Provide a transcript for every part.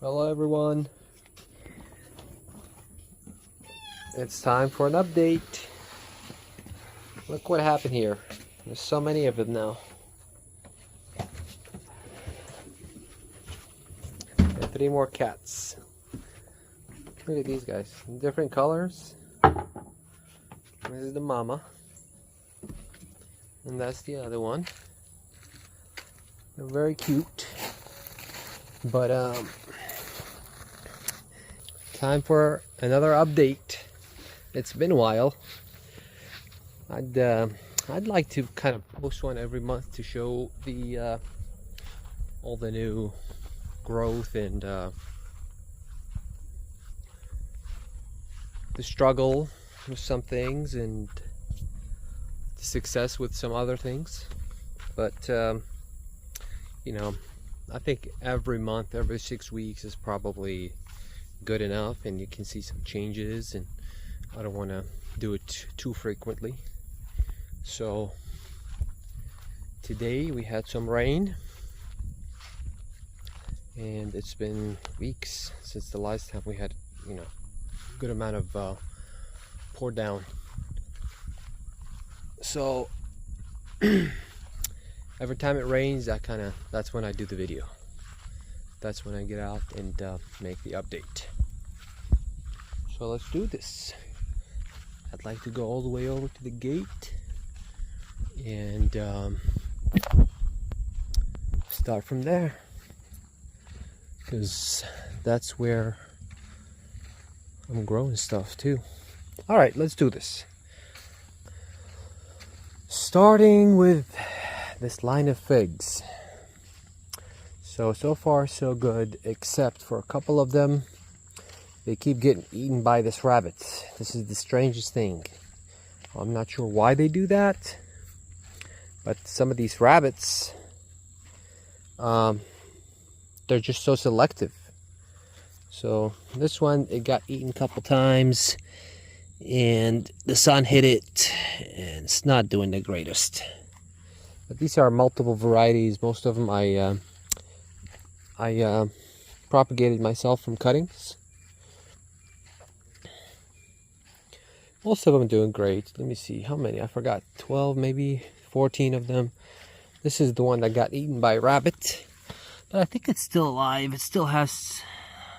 Hello everyone, it's time for an update. Look what happened here. There's so many of them now. And 3 more cats. Look at these guys, different colors. This is the mama, and that's the other one. They're very cute, but time for another update. It's been a while. I'd like to kind of post one every month to show the all the new growth and the struggle with some things and the success with some other things. But you know, I think every month, every 6 weeks is probably good enough, and you can see some changes, and I don't want to do it too frequently. So today we had some rain, and it's been weeks since the last time we had, you know, a good amount of pour down. So every time it rains, that's when I do the video. That's when I get out and make the update. So let's do this. I'd like to go all the way over to the gate and start from there, because that's where I'm growing stuff too. All right, let's do this. Starting with this line of figs. So far so good, except for a couple of them. They keep getting eaten by this rabbit. This is the strangest thing. I'm not sure why they do that, but some of these rabbits, they're just so selective. So this one, it got eaten a couple times, and the sun hit it, and it's not doing the greatest. But these are multiple varieties. Most of them I propagated myself from cuttings. Most of them are doing great. Let me see how many. I forgot. 12, maybe 14 of them. This is the one that got eaten by a rabbit, but I think it's still alive. It still has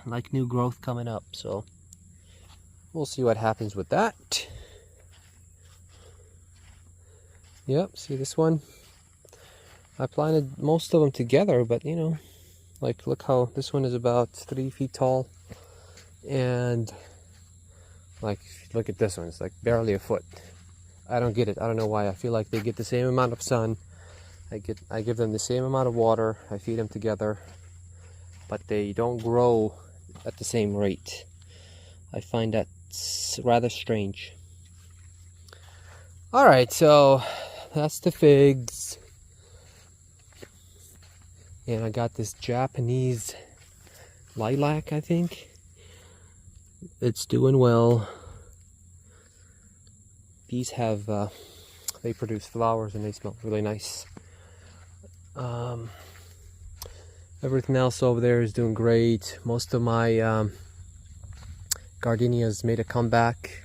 like new growth coming up, so we'll see what happens with that. Yep, see this one? I planted most of them together, but you know, like look how this one is about 3 feet tall, and like look at this one, it's like barely a foot. I don't get it. I don't know why. I feel like they get the same amount of sun. I give them the same amount of water. I feed them together, but they don't grow at the same rate. I find that rather strange. All right, so that's the figs. And I got this Japanese lilac, I think. It's doing well. These have, they produce flowers and they smell really nice. Everything else over there is doing great. Most of my gardenias made a comeback.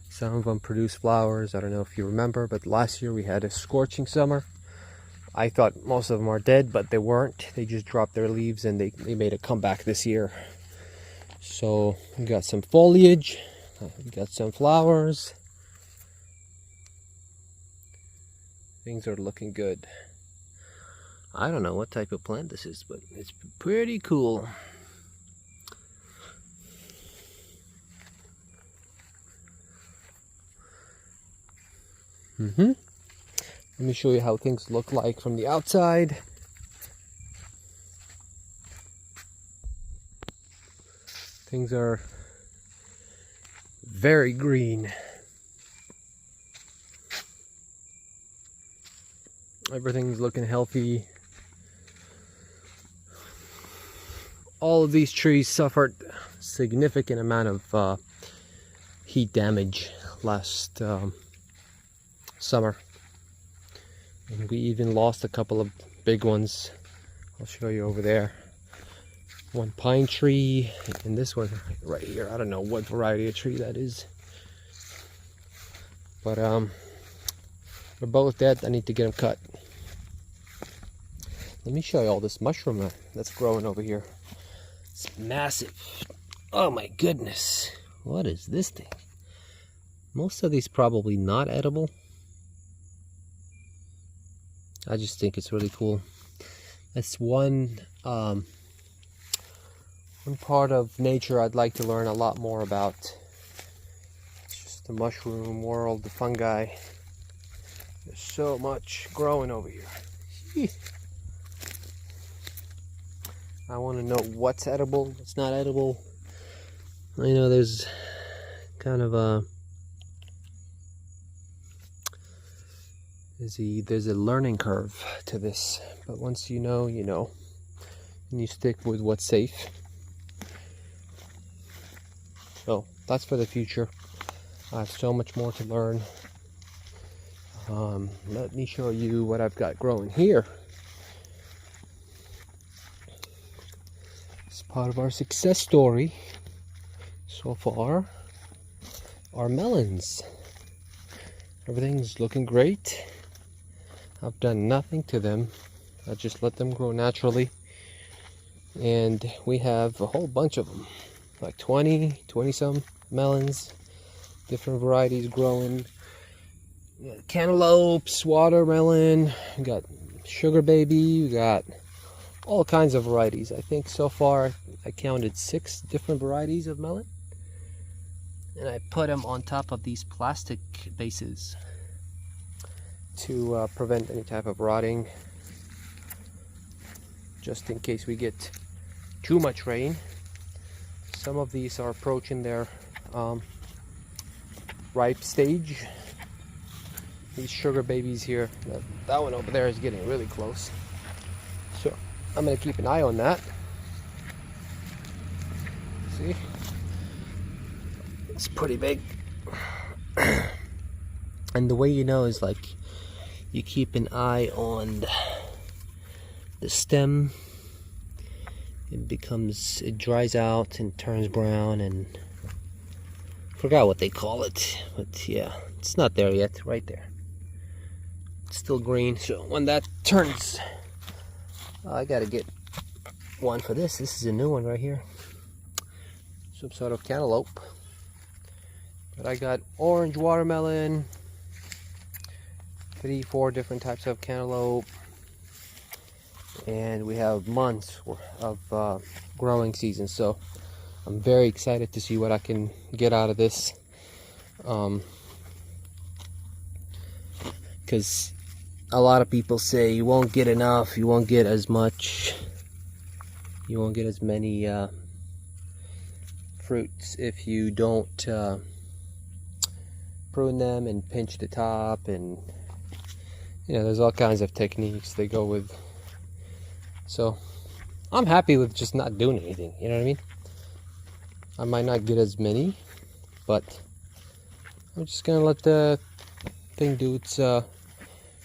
Some of them produce flowers. I don't know if you remember, but last year we had a scorching summer. I thought most of them are dead, but they weren't. They just dropped their leaves and they made a comeback this year. So we got some foliage, we got some flowers. Things are looking good. I don't know what type of plant this is, but it's pretty cool. Let me show you how things look like from the outside. Things are very green. Everything's looking healthy. All of these trees suffered significant amount of heat damage last summer. And we even lost a couple of big ones. I'll show you over there. one pine tree, and this one right here. I don't know what variety of tree that is. But they're both dead. I need to get them cut. Let me show you all this mushroom that's growing over here. It's massive. Oh my goodness. What is this thing? Most of these probably not edible. I just think it's really cool. That's one part of nature I'd like to learn a lot more about. It's just the mushroom world, the fungi. There's so much growing over here. I want to know what's edible, what's not edible. I know there's kind of a there's a learning curve to this, but once you know, you know, and you stick with what's safe. So that's for the future. I have so much more to learn. Let me show you what I've got growing here. It's part of our success story so far. Our melons. Everything's looking great. I've done nothing to them. I just let them grow naturally. And we have a whole bunch of them. Like 20 some melons. Different varieties growing. We got cantaloupes, watermelon. We got sugar baby. We got all kinds of varieties. I think so far I counted 6 different varieties of melon. And I put them on top of these plastic bases to prevent any type of rotting, just in case we get too much rain. Some of these are approaching their ripe stage. These sugar babies here, that one over there is getting really close, so I'm going to keep an eye on that. See, it's pretty big. And the way you know is like you keep an eye on the stem. It dries out and turns brown, and forgot what they call it, but yeah, it's not there yet. Right there, it's still green. So when that turns, I gotta get one for this. This is a new one right here, some sort of cantaloupe. But I got orange watermelon, 3-4 different types of cantaloupe, and we have months of growing season. So I'm very excited to see what I can get out of this, because a lot of people say you won't get enough, you won't get as much, you won't get as many fruits if you don't prune them and pinch the top, and you know, there's all kinds of techniques they go with. So I'm happy with just not doing anything, you know what I mean? I might not get as many, but I'm just gonna let the thing do its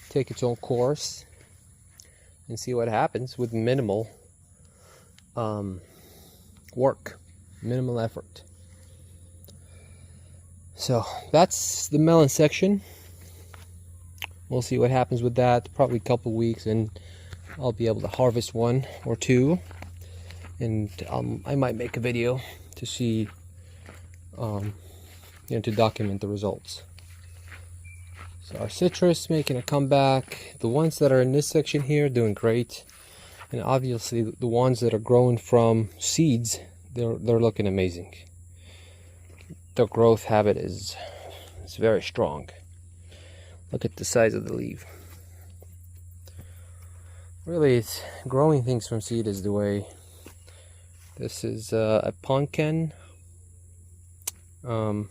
take its own course and see what happens with minimal work, minimal effort. So that's the melon section. We'll see what happens with that. Probably a couple weeks and I'll be able to harvest 1 or 2, and I might make a video to see, you know, to document the results. So our citrus making a comeback. The ones that are in this section here doing great, and obviously the ones that are growing from seeds, they're looking amazing. The growth habit is very strong. Look at the size of the leaf. Really, it's growing things from seed is the way. This is a pumpkin. Look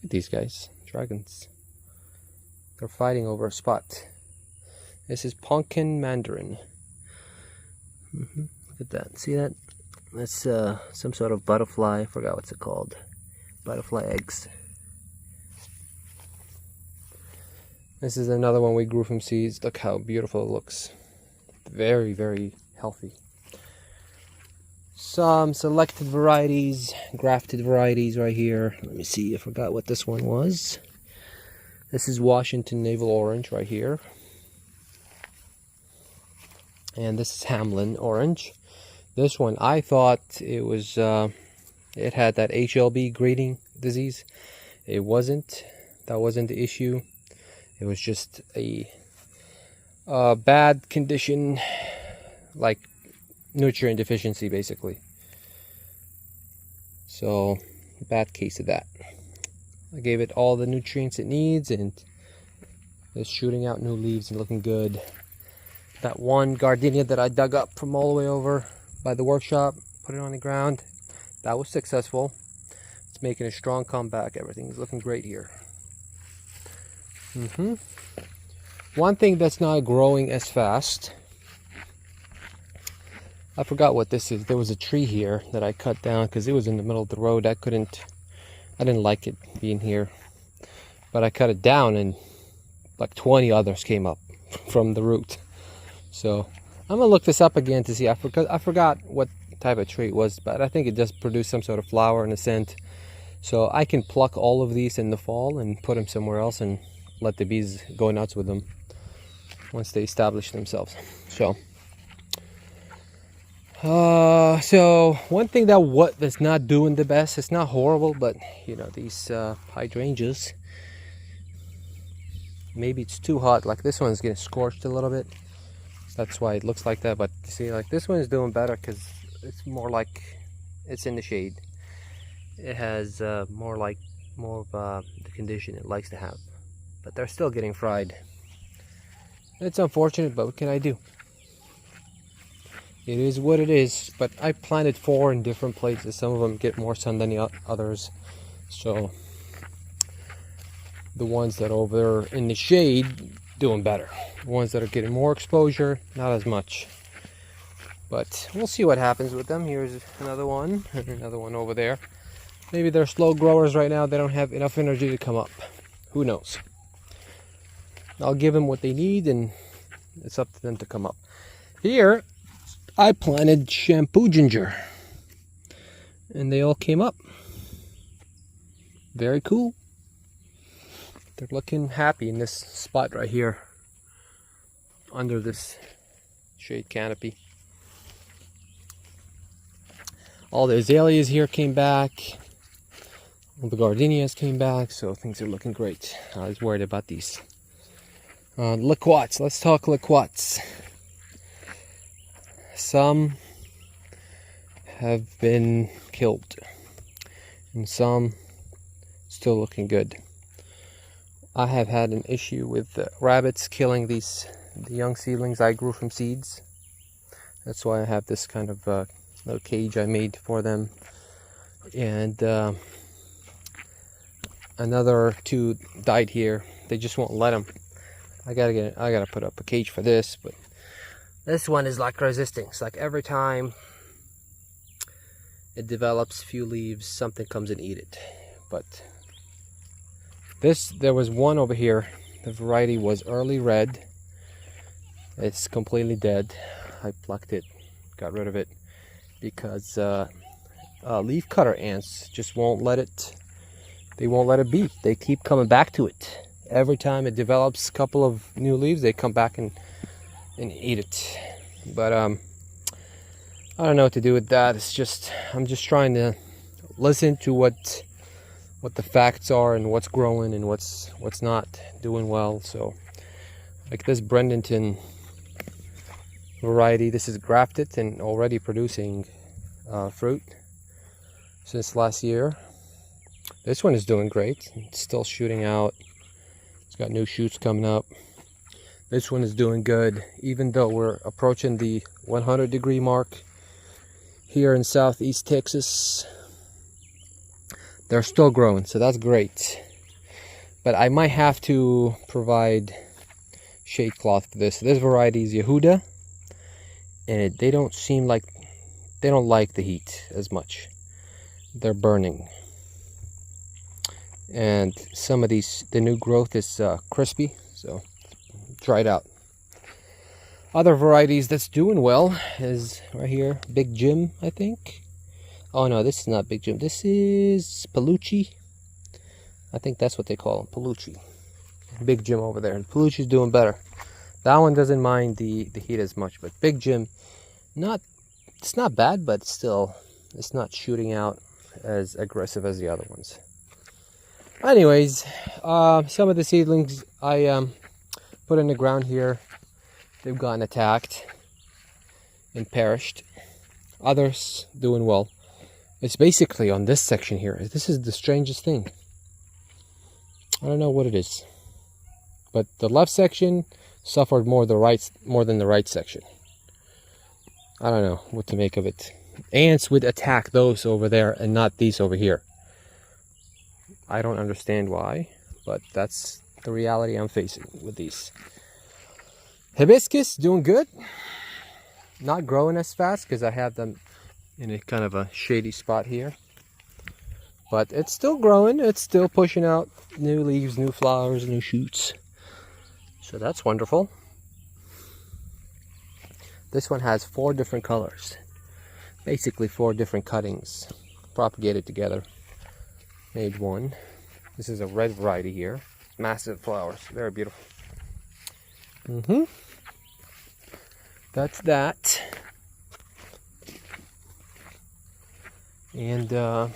at these guys, dragons. They're fighting over a spot. This is pumpkin mandarin. Look at that. See that? That's some sort of butterfly. I forgot what's it called. Butterfly eggs. This is another one we grew from seeds. Look how beautiful it looks. Very, very healthy. some selected varieties, grafted varieties right here. Let me see, I forgot what this one was. This is Washington Navel Orange right here. And this is Hamlin Orange. This one, I thought it was, it had that HLB grading disease. It wasn't. That wasn't the issue. It was just a bad condition, like nutrient deficiency basically. So, bad case of that. I gave it all the nutrients it needs and it's shooting out new leaves and looking good. That one gardenia that I dug up from all the way over by the workshop, put it on the ground, that was successful. It's making a strong comeback. Everything's looking great here. One thing that's not growing as fast, I forgot what this is. There was a tree here that I cut down because it was in the middle of the road. I didn't like it being here, but I cut it down and like 20 others came up from the root. So I'm gonna look this up again to see. I forgot what type of tree it was, but I think it just produced some sort of flower and a scent. So I can pluck all of these in the fall and put them somewhere else and let the bees go nuts with them once they establish themselves. So one thing that's not doing the best, it's not horrible, but you know, these hydrangeas, maybe it's too hot. Like this one's getting scorched a little bit, that's why it looks like that. But see, like this one is doing better because it's more like it's in the shade. It has more of the condition it likes to have, but they're still getting fried. It's unfortunate, but what can I do? It is what it is. But I planted 4 in different places. Some of them get more sun than the others. So the ones that are over there in the shade doing better. The ones that are getting more exposure, not as much. But we'll see what happens with them. Here's another one, and another one over there. Maybe they're slow growers right now. They don't have enough energy to come up. Who knows? I'll give them what they need, and it's up to them to come up. Here, I planted shampoo ginger, and they all came up. Very cool. They're looking happy in this spot right here, under this shade canopy. All the azaleas here came back. All the gardenias came back, so things are looking great. I was worried about these. Liquats, let's talk liquats. Some have been killed, and some still looking good. I have had an issue with rabbits killing the young seedlings I grew from seeds. That's why I have this kind of little cage I made for them. And another 2 died here. They just won't let them. I gotta put up a cage for this, but this one is like resisting. It's like every time it develops a few leaves, something comes and eat it. But there was one over here. The variety was early red. It's completely dead. I plucked it, got rid of it, because leaf cutter ants just won't let it. They won't let it be. They keep coming back to it. Every time it develops a couple of new leaves, they come back and eat it. But I don't know what to do with that. It's just, I'm just trying to listen to what the facts are and what's growing and what's not doing well. So like this Brendanton variety, this is grafted and already producing fruit since last year. This one is doing great. It's still shooting out. It's got new shoots coming up. This one is doing good, even though we're approaching the 100-degree mark here in southeast Texas. They're still growing, so that's great. But I might have to provide shade cloth for this. This variety is Yehuda, and they don't like the heat as much. They're burning. And some of these, the new growth is crispy, so dried out. Other varieties that's doing well is right here, Big Jim, I think. Oh no, this is not Big Jim. This is Palucci. I think that's what they call him, Palucci. Big Jim over there. Palucci's doing better. That one doesn't mind the heat as much, but Big Jim, it's not bad, but still, it's not shooting out as aggressive as the other ones. Anyways, some of the seedlings I put in the ground here, they've gotten attacked and perished. Others doing well. It's basically on this section here. This is the strangest thing. I don't know what it is, but the left section suffered more than the right section. I don't know what to make of it. Ants would attack those over there and not these over here. I don't understand why, but that's the reality I'm facing with these. Hibiscus doing good. Not growing as fast because I have them in a kind of a shady spot here. But it's still growing. It's still pushing out new leaves, new flowers, new shoots. So that's wonderful. This one has 4 different colors. Basically 4 different cuttings propagated together. Made one. This is a red variety here. Massive flowers. Very beautiful. That's that. And let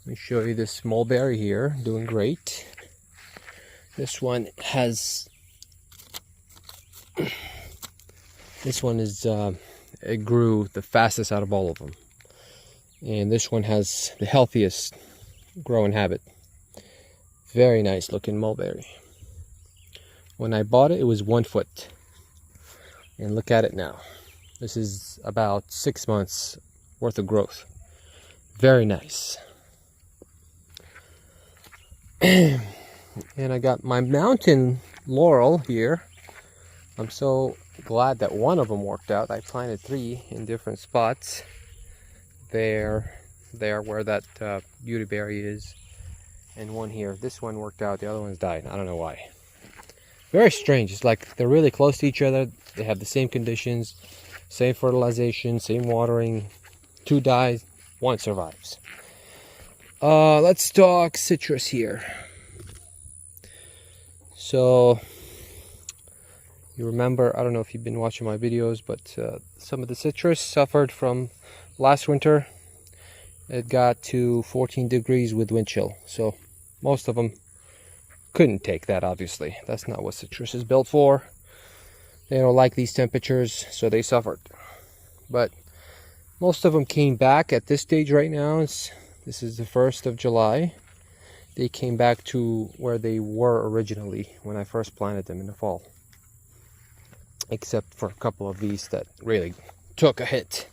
me show you this mulberry here. Doing great. This one has... This one is... it grew the fastest out of all of them. And this one has the healthiest growing habit. Very nice looking mulberry. When I bought it, it was 1 foot. And look at it now. This is about 6 months worth of growth. Very nice. And I got my mountain laurel here. I'm so glad that one of them worked out. I planted 3 in different spots. There where that beautyberry is, and one here. This one worked out, the other one's died. I don't know why. Very strange. It's like they're really close to each other. They have the same conditions, same fertilization, same watering. 2 die, 1 survives. Let's talk citrus here. So you remember, I don't know if you've been watching my videos, but some of the citrus suffered from last winter. It got to 14 degrees with wind chill, so most of them couldn't take that. Obviously, that's not what citrus is built for. They don't like these temperatures, so they suffered. But most of them came back at this stage right now. This is the 1st of July. They came back to where they were originally when I first planted them in the fall, except for a couple of these that really took a hit.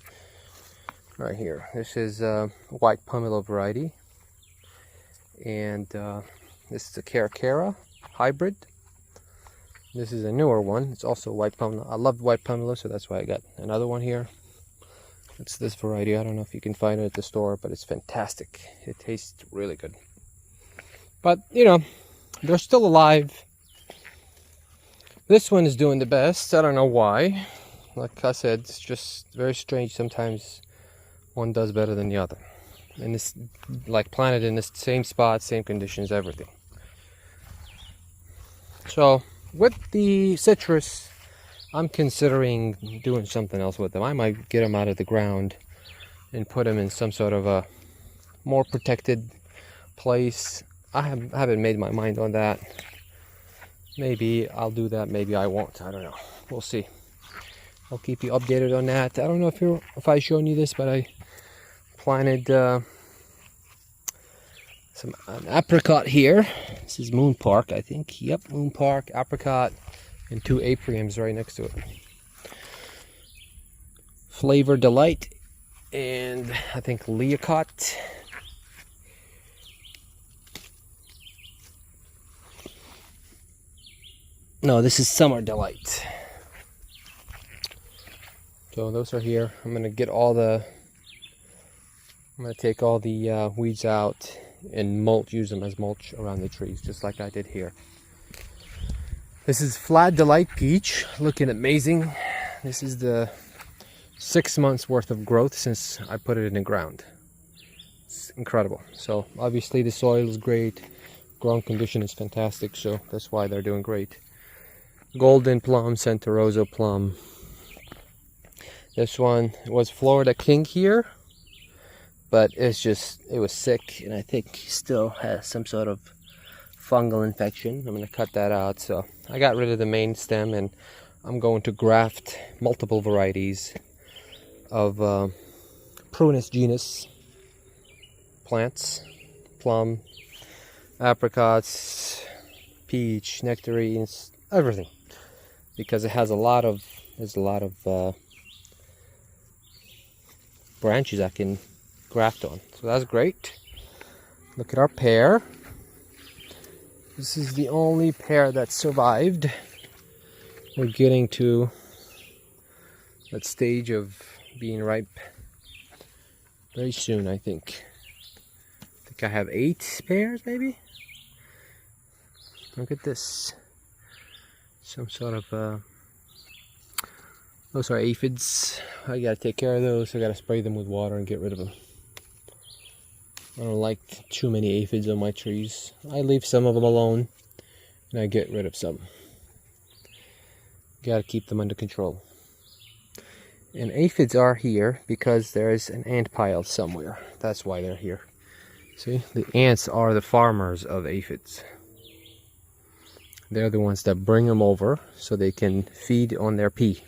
Right here, this is a white pomelo variety, and this is a Caracara hybrid. This is a newer one. It's also white pomelo. I love white pomelo, so that's why I got another one here. It's this variety. I don't know if you can find it at the store, but it's fantastic. It tastes really good. But you know, they're still alive. This one is doing the best. I don't know why. Like I said, it's just very strange. Sometimes one does better than the other. And it's like planted in the same spot, same conditions, everything. So with the citrus, I'm considering doing something else with them. I might get them out of the ground and put them in some sort of a more protected place. I haven't made my mind on that. Maybe I'll do that, maybe I won't. I don't know. We'll see. I'll keep you updated on that. I don't know if I've shown you this, but I planted an apricot here. This is Moon Park, I think. Yep, Moon Park, apricot, and 2 apriums right next to it. Flavor Delight, and I think Leocott. No, this is Summer Delight. So those are here. I'm gonna take all the weeds out and use them as mulch around the trees, just like I did here. This is Flat Delight Peach, looking amazing. This is the 6 months worth of growth since I put it in the ground. It's incredible. So obviously the soil is great, growing condition is fantastic, so that's why they're doing great. Golden plum, Santa Rosa plum. This one was Florida King here, but it was sick, and I think he still has some sort of fungal infection. I'm going to cut that out. So I got rid of the main stem, and I'm going to graft multiple varieties of Prunus genus plants, plum, apricots, peach, nectarines, everything, because it has a lot of branches I can graft on. So that's great. Look at our pear. This is the only pear that survived. We're getting to that stage of being ripe very soon, I think. I think I have 8 pears, maybe? Look at this. Some sort of, those are aphids. I gotta take care of those. I gotta spray them with water and get rid of them. I don't like too many aphids on my trees. I leave some of them alone, and I get rid of some. Gotta keep them under control. And aphids are here because there's an ant pile somewhere. That's why they're here. See, the ants are the farmers of aphids. They're the ones that bring them over so they can feed on their pea,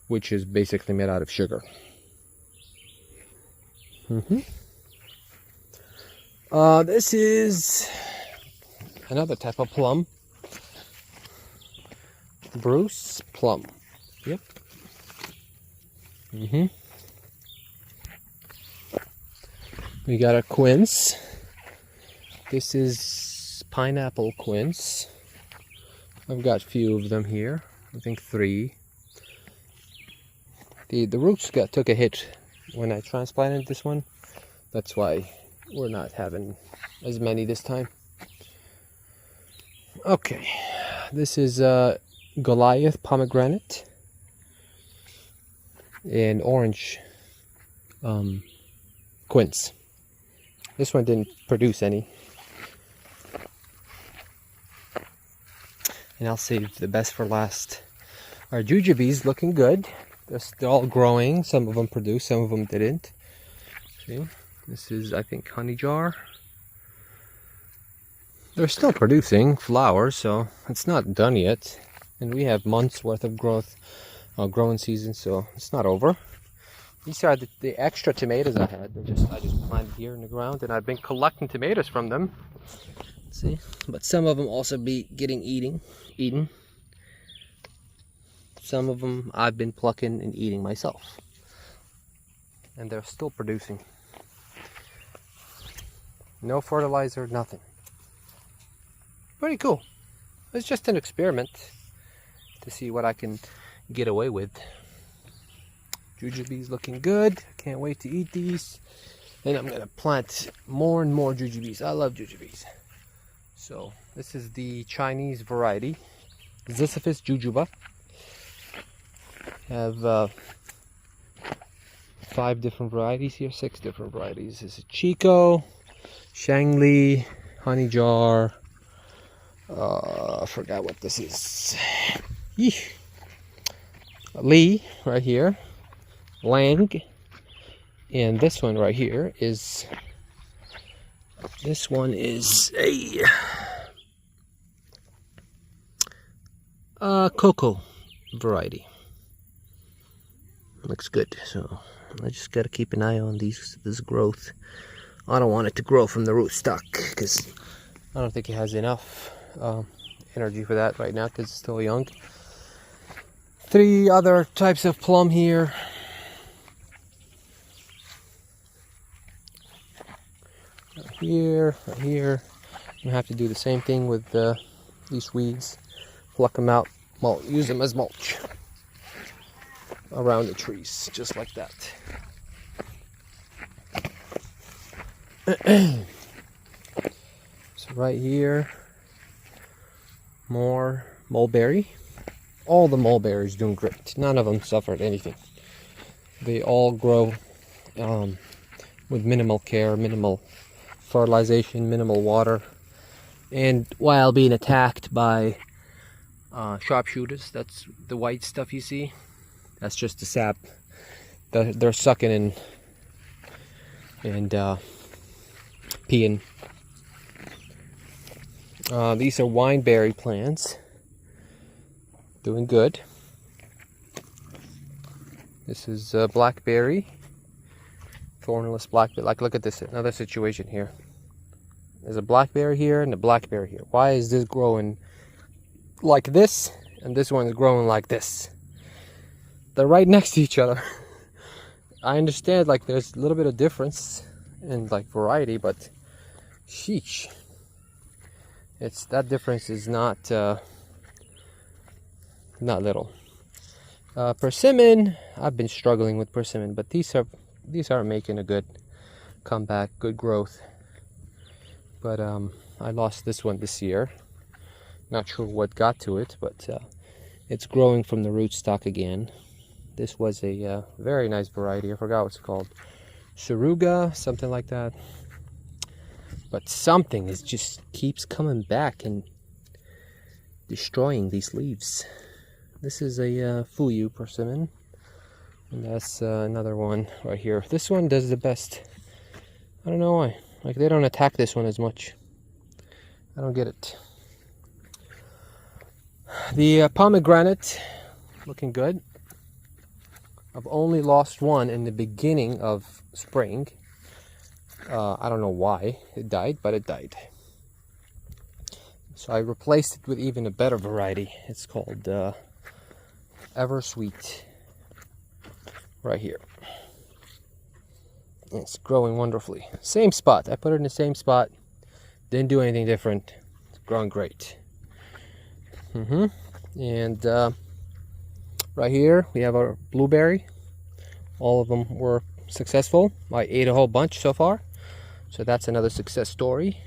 which is basically made out of sugar. This is another type of plum. Bruce plum. Yep. We got a quince. This is pineapple quince. I've got a few of them here. I think 3. The roots took a hit when I transplanted this one. That's why we're not having as many this time. Okay, this is Goliath pomegranate and orange quince. This one didn't produce any. And I'll save the best for last. Our jujubes looking good. They're all growing. Some of them produced, some of them didn't. See? This is, I think, honey jar. They're still producing flowers, so it's not done yet. And we have months worth of growing season, so it's not over. These are the extra tomatoes I had. I just planted here in the ground, and I've been collecting tomatoes from them. See, but some of them also be getting eaten. Some of them I've been plucking and eating myself, and they're still producing. No fertilizer, nothing. Pretty cool. It's just an experiment to see what I can get away with. Jujubes looking good. Can't wait to eat these. And I'm gonna plant more and more jujubes. I love jujubes. So this is the Chinese variety, Ziziphus jujuba. Have 5 different varieties here, 6 different varieties. This is Chico, Shangli, Honey Jar. I forgot what this is. Yeesh. Lee right here, Lang, and this one right here is. This one is a cocoa variety. Looks good, so I just gotta keep an eye on this growth. I don't want it to grow from the rootstock because I don't think it has enough energy for that right now because it's still young. 3 other types of plum here. Right here, right here. I'm gonna have to do the same thing with these weeds. Pluck them out, use them as mulch around the trees, just like that. So right here, more mulberry. All the mulberries doing great. None of them suffered anything. They all grow with minimal care, minimal fertilization, minimal water, and while being attacked by sharpshooters. That's the white stuff you see. That's just the sap that they're sucking in and peeing. These are wineberry plants. Doing good. This is blackberry. Thornless blackberry. Like, look at this. Another situation here. There's a blackberry here and a blackberry here. Why is this growing like this and this one's growing like this? They're right next to each other. I understand, like, there's a little bit of difference in like variety, but sheesh, it's that difference is not little. Persimmon, I've been struggling with persimmon, but these are making a good comeback, good growth. But I lost this one this year. Not sure what got to it, but it's growing from the rootstock again. This was a very nice variety. I forgot what it's called. Suruga, something like that. But something is just keeps coming back and destroying these leaves. This is a Fuyu persimmon. And that's another one right here. This one does the best. I don't know why. Like, they don't attack this one as much. I don't get it. The pomegranate, looking good. I've only lost one in the beginning of spring. I don't know why it died, but it died. So I replaced it with even a better variety. It's called Eversweet. Right here. It's growing wonderfully. Same spot. I put it in the same spot. Didn't do anything different. It's growing great. And right here we have our blueberry. All of them were successful. I ate a whole bunch so far, so that's another success story.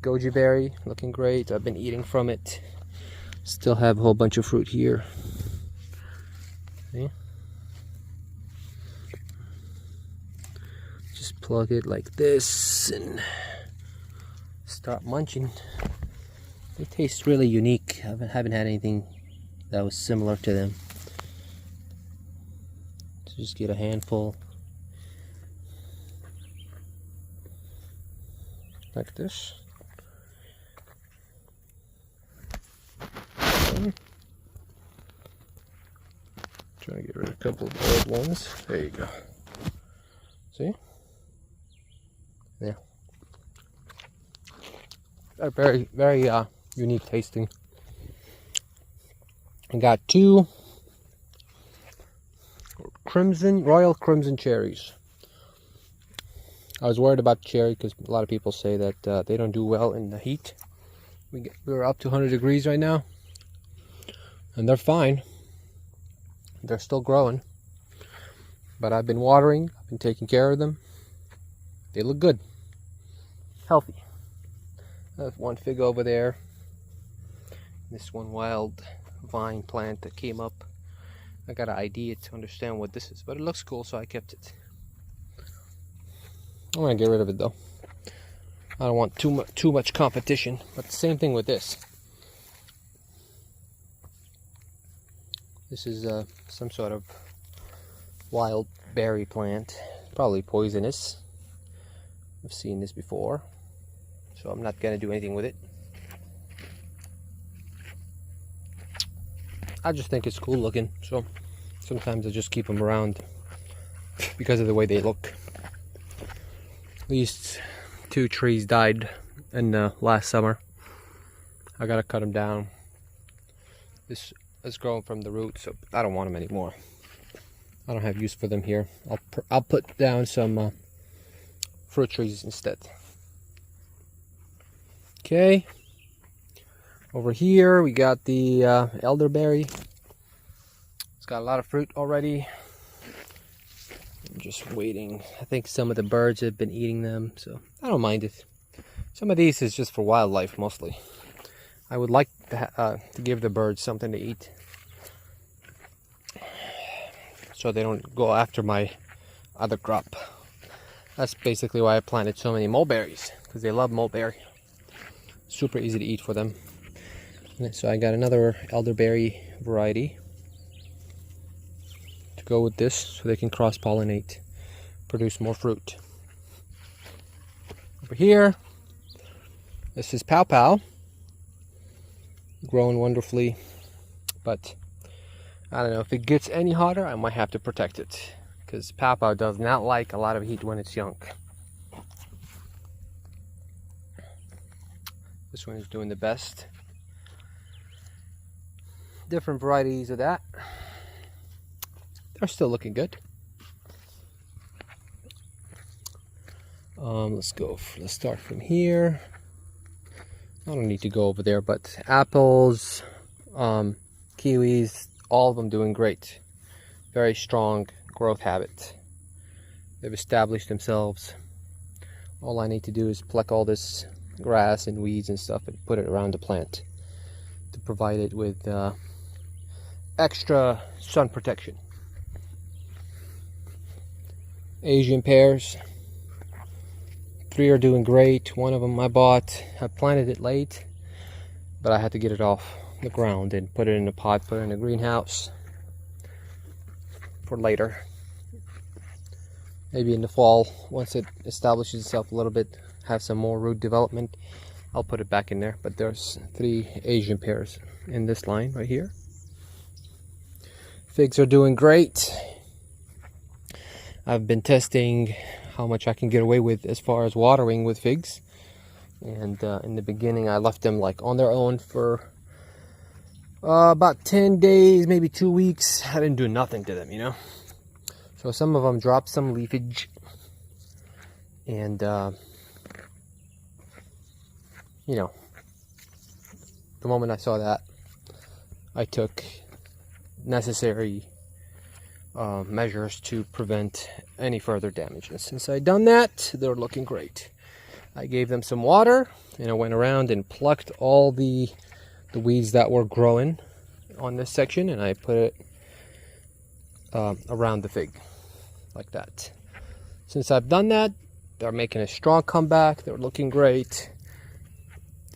Goji berry, looking great. I've been eating from it. Still have a whole bunch of fruit here. See? Just plug it like this and start munching. They taste really unique. I haven't had anything that was similar to them. So just get a handful like this. Try to get rid of a couple of old ones. There you go. See? Yeah. They're very, very unique tasting. I got two royal crimson cherries. I was worried about cherry because a lot of people say that they don't do well in the heat. We're up to 100 degrees right now, and they're fine. They're still growing, but I've been watering. I've been taking care of them. They look good, healthy. I have one fig over there. This one wild vine plant that came up. I got an idea to understand what this is, but it looks cool, so I kept it. I'm gonna get rid of it though. I don't want too much competition. But the same thing with this. This is some sort of wild berry plant, probably poisonous. I've seen this before, so I'm not gonna do anything with it. I just think it's cool looking, so sometimes I just keep them around because of the way they look. These two trees died in last summer. I gotta cut them down. This is growing from the root, so I don't want them anymore. I don't have use for them here. I'll put down some fruit trees instead. Okay. Over here we got the elderberry. It's got a lot of fruit already. I'm just waiting. I think some of the birds have been eating them, so I don't mind it. Some of these is just for wildlife mostly. I would like to give the birds something to eat, so they don't go after my other crop. That's basically why I planted so many mulberries, because they love mulberry. Super easy to eat for them. So I got another elderberry variety to go with this, so they can cross-pollinate, produce more fruit. Over here, this is Pow Pow, growing wonderfully, but I don't know, if it gets any hotter, I might have to protect it, because Pow Pow does not like a lot of heat when it's young. This one is doing the best. Different varieties of that. They're still looking good. Let's start from here. I don't need to go over there, but apples, kiwis, all of them doing great. Very strong growth habit. They've established themselves. All I need to do is pluck all this grass and weeds and stuff and put it around the plant to provide it with extra sun protection. Asian pears, 3 are doing great. One of them I planted it late, but I had to get it off the ground and put it in a pot, put it in a greenhouse for later. Maybe in the fall, once it establishes itself a little bit, have some more root development, I'll put it back in there. But there's 3 Asian pears in this line right here. Figs are doing great. I've been testing how much I can get away with as far as watering with figs, and in the beginning I left them like on their own for about 10 days, maybe 2 weeks. I didn't do nothing to them, you know. So some of them dropped some leafage, and you know, the moment I saw that, I took necessary measures to prevent any further damage. And since I'd done that, they're looking great. I gave them some water, and I went around and plucked all the weeds that were growing on this section, and I put it around the fig like that. Since I've done that, they're making a strong comeback. They're looking great.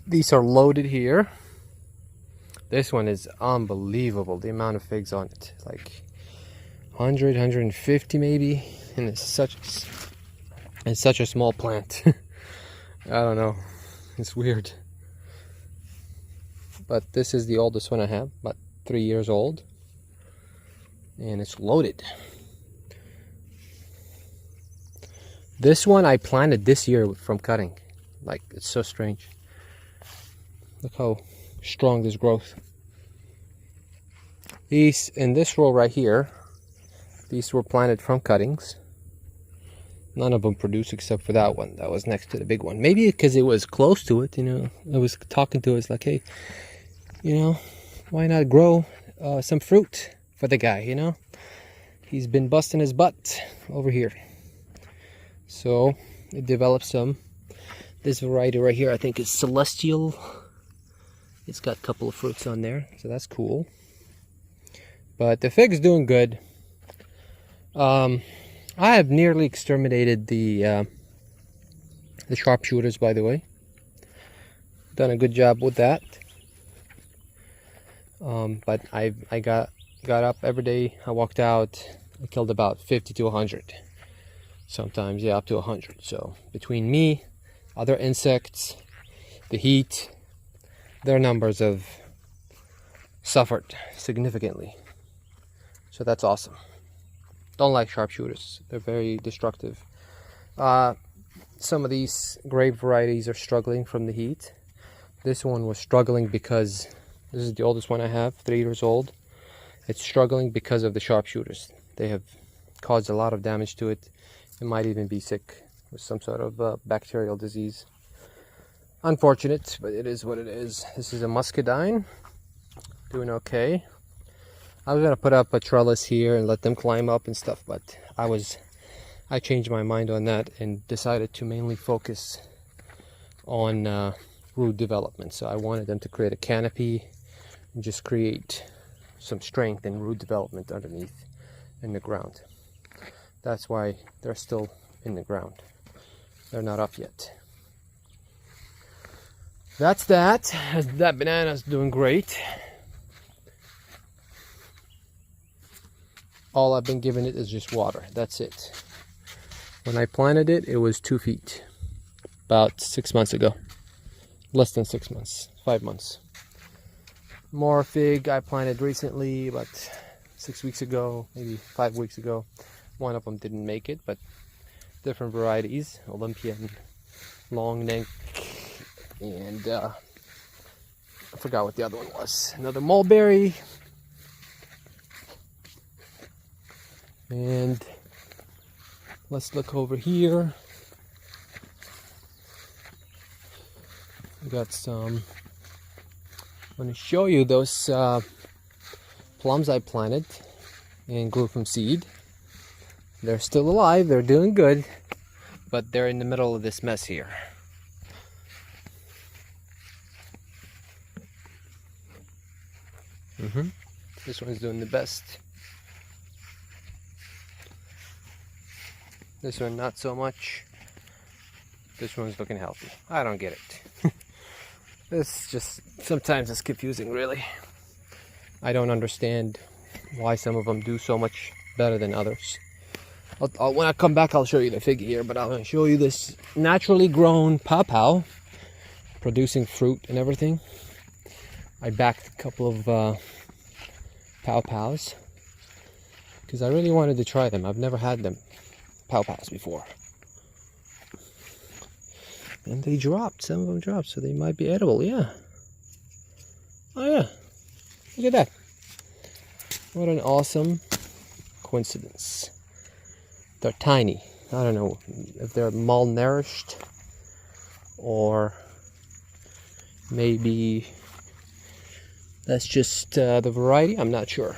These are loaded here. This one is unbelievable, the amount of figs on it, like 100, 150 maybe, and it's such a small plant. I don't know, it's weird. But this is the oldest one I have, about 3 years old, and it's loaded. This one I planted this year from cutting. Like, it's so strange. Look how strong this growth. These in this row right here, these were planted from cuttings. None of them produced except for that one that was next to the big one. Maybe because it was close to it, you know. It was talking to us like, hey, you know, why not grow some fruit for the guy, you know? He's been busting his butt over here. So it developed some. This variety right here, I think, is Celestial. It's got a couple of fruits on there, so that's cool. But the fig's doing good. I have nearly exterminated the sharpshooters, by the way. Done a good job with that. But I got up every day. I walked out. I killed about 50 to 100. Sometimes, yeah, up to 100. So between me, other insects, the heat, their numbers have suffered significantly. So that's awesome. Don't like sharpshooters. They're very destructive. Some of these grape varieties are struggling from the heat. This one was struggling because this is the oldest one I have, 3 years old. It's struggling because of the sharpshooters. They have caused a lot of damage to it. It might even be sick with some sort of bacterial disease. Unfortunate, but it is what it is. This is a muscadine, doing okay. I was gonna put up a trellis here and let them climb up and stuff, but I changed my mind on that and decided to mainly focus on root development. So I wanted them to create a canopy and just create some strength and root development underneath in the ground. That's why they're still in the ground. They're not up yet. That's that. That banana's doing great. All I've been giving it is just water. That's it. When I planted it, it was 2 feet. About 6 months ago. Less than 6 months. 5 months. More fig I planted recently, about 6 weeks ago, maybe 5 weeks ago. One of them didn't make it, but different varieties. Olympian, long neck, and I forgot what the other one was. Another mulberry. And let's look over here. We got some. I'm going to show you those plums I planted and grew from seed. They're still alive, they're doing good, but they're in the middle of this mess here. This one's doing the best. This one not so much. This one's looking healthy. I don't get it. It's just, sometimes it's confusing, really. I don't understand why some of them do so much better than others. When I come back, I'll show you the fig here, but I'm going to show you this naturally grown pawpaw producing fruit and everything. I backed a couple of pawpaws because I really wanted to try them. I've never had them pawpaws before. And they dropped. Some of them dropped, so they might be edible. Yeah. Oh yeah. Look at that. What an awesome coincidence. They're tiny. I don't know if they're malnourished or maybe that's just the variety. I'm not sure.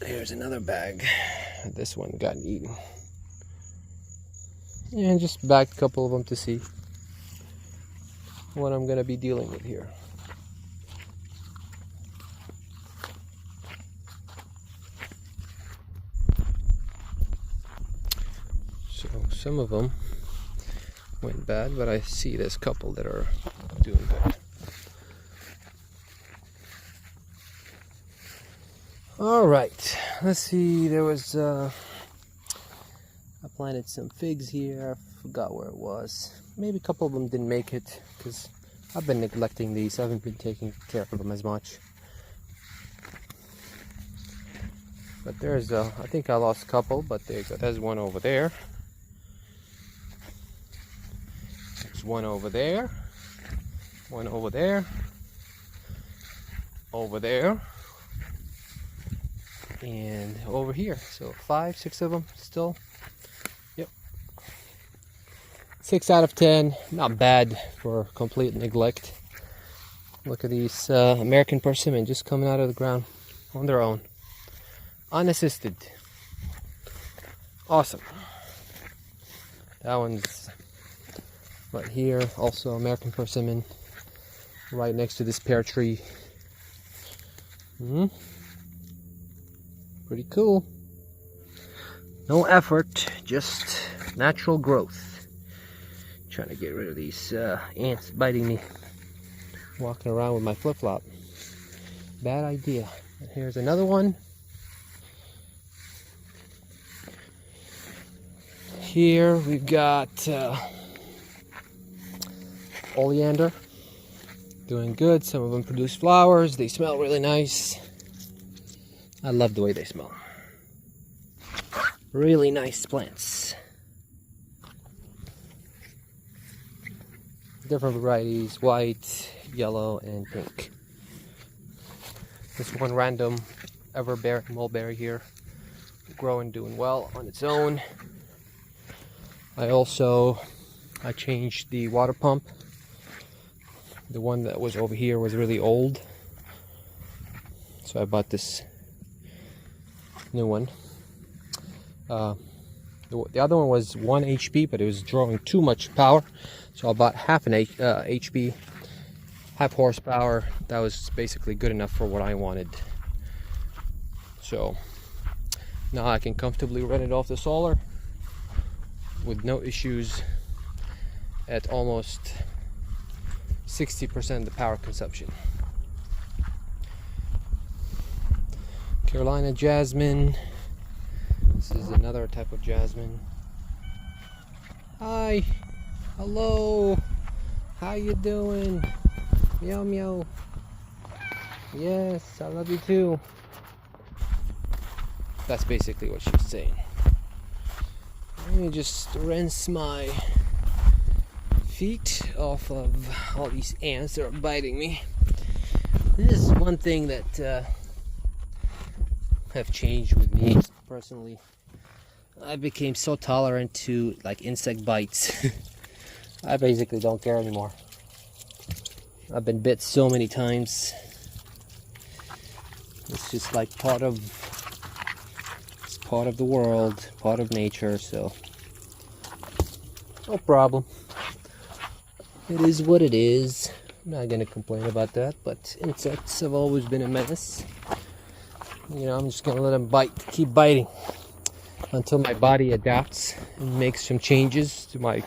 Here's another bag. This one got eaten. And just backed a couple of them to see what I'm going to be dealing with here. So some of them went bad, but I see there's a couple that are doing good. All right, let's see. There was I planted some figs here. I forgot where it was. Maybe a couple of them didn't make it because I've been neglecting these. I haven't been taking care of them as much. But there's I think I lost a couple, but there's one over there. There's one over there. One over there. Over there. And over here. So 5, 6 of them still. 6 out of 10, not bad for complete neglect. Look at these American persimmon just coming out of the ground on their own, unassisted. Awesome. That one's right here, also American persimmon, right next to this pear tree. Pretty cool. No effort, just natural growth. Trying to get rid of these ants biting me. Walking around with my flip-flop. Bad idea. And here's another one. Here we've got oleander. Doing good. Some of them produce flowers. They smell really nice. I love the way they smell. Really nice plants. Different varieties, white, yellow, and pink. This one random everbearing mulberry here, growing, doing well on its own. I changed the water pump. The one that was over here was really old, so I bought this new one. The other one was 1 HP, but it was drawing too much power, So about half an HP, half horsepower. That was basically good enough for what I wanted. So now I can comfortably run it off the solar with no issues at almost 60% of the power consumption. Carolina jasmine. This is another type of jasmine. Hi, hello, how you doing? Meow meow. Yes, I love you too. That's basically what she's saying. Let me just rinse my feet off of all these ants that are biting me. This is one thing that have changed with me personally. I became so tolerant to like insect bites. I basically don't care anymore. I've been bit so many times. It's just like part of the world, part of nature, so no problem. It is what it is. I'm not gonna complain about that, but insects have always been a menace. You know, I'm just gonna let them bite, keep biting until my body adapts and makes some changes to my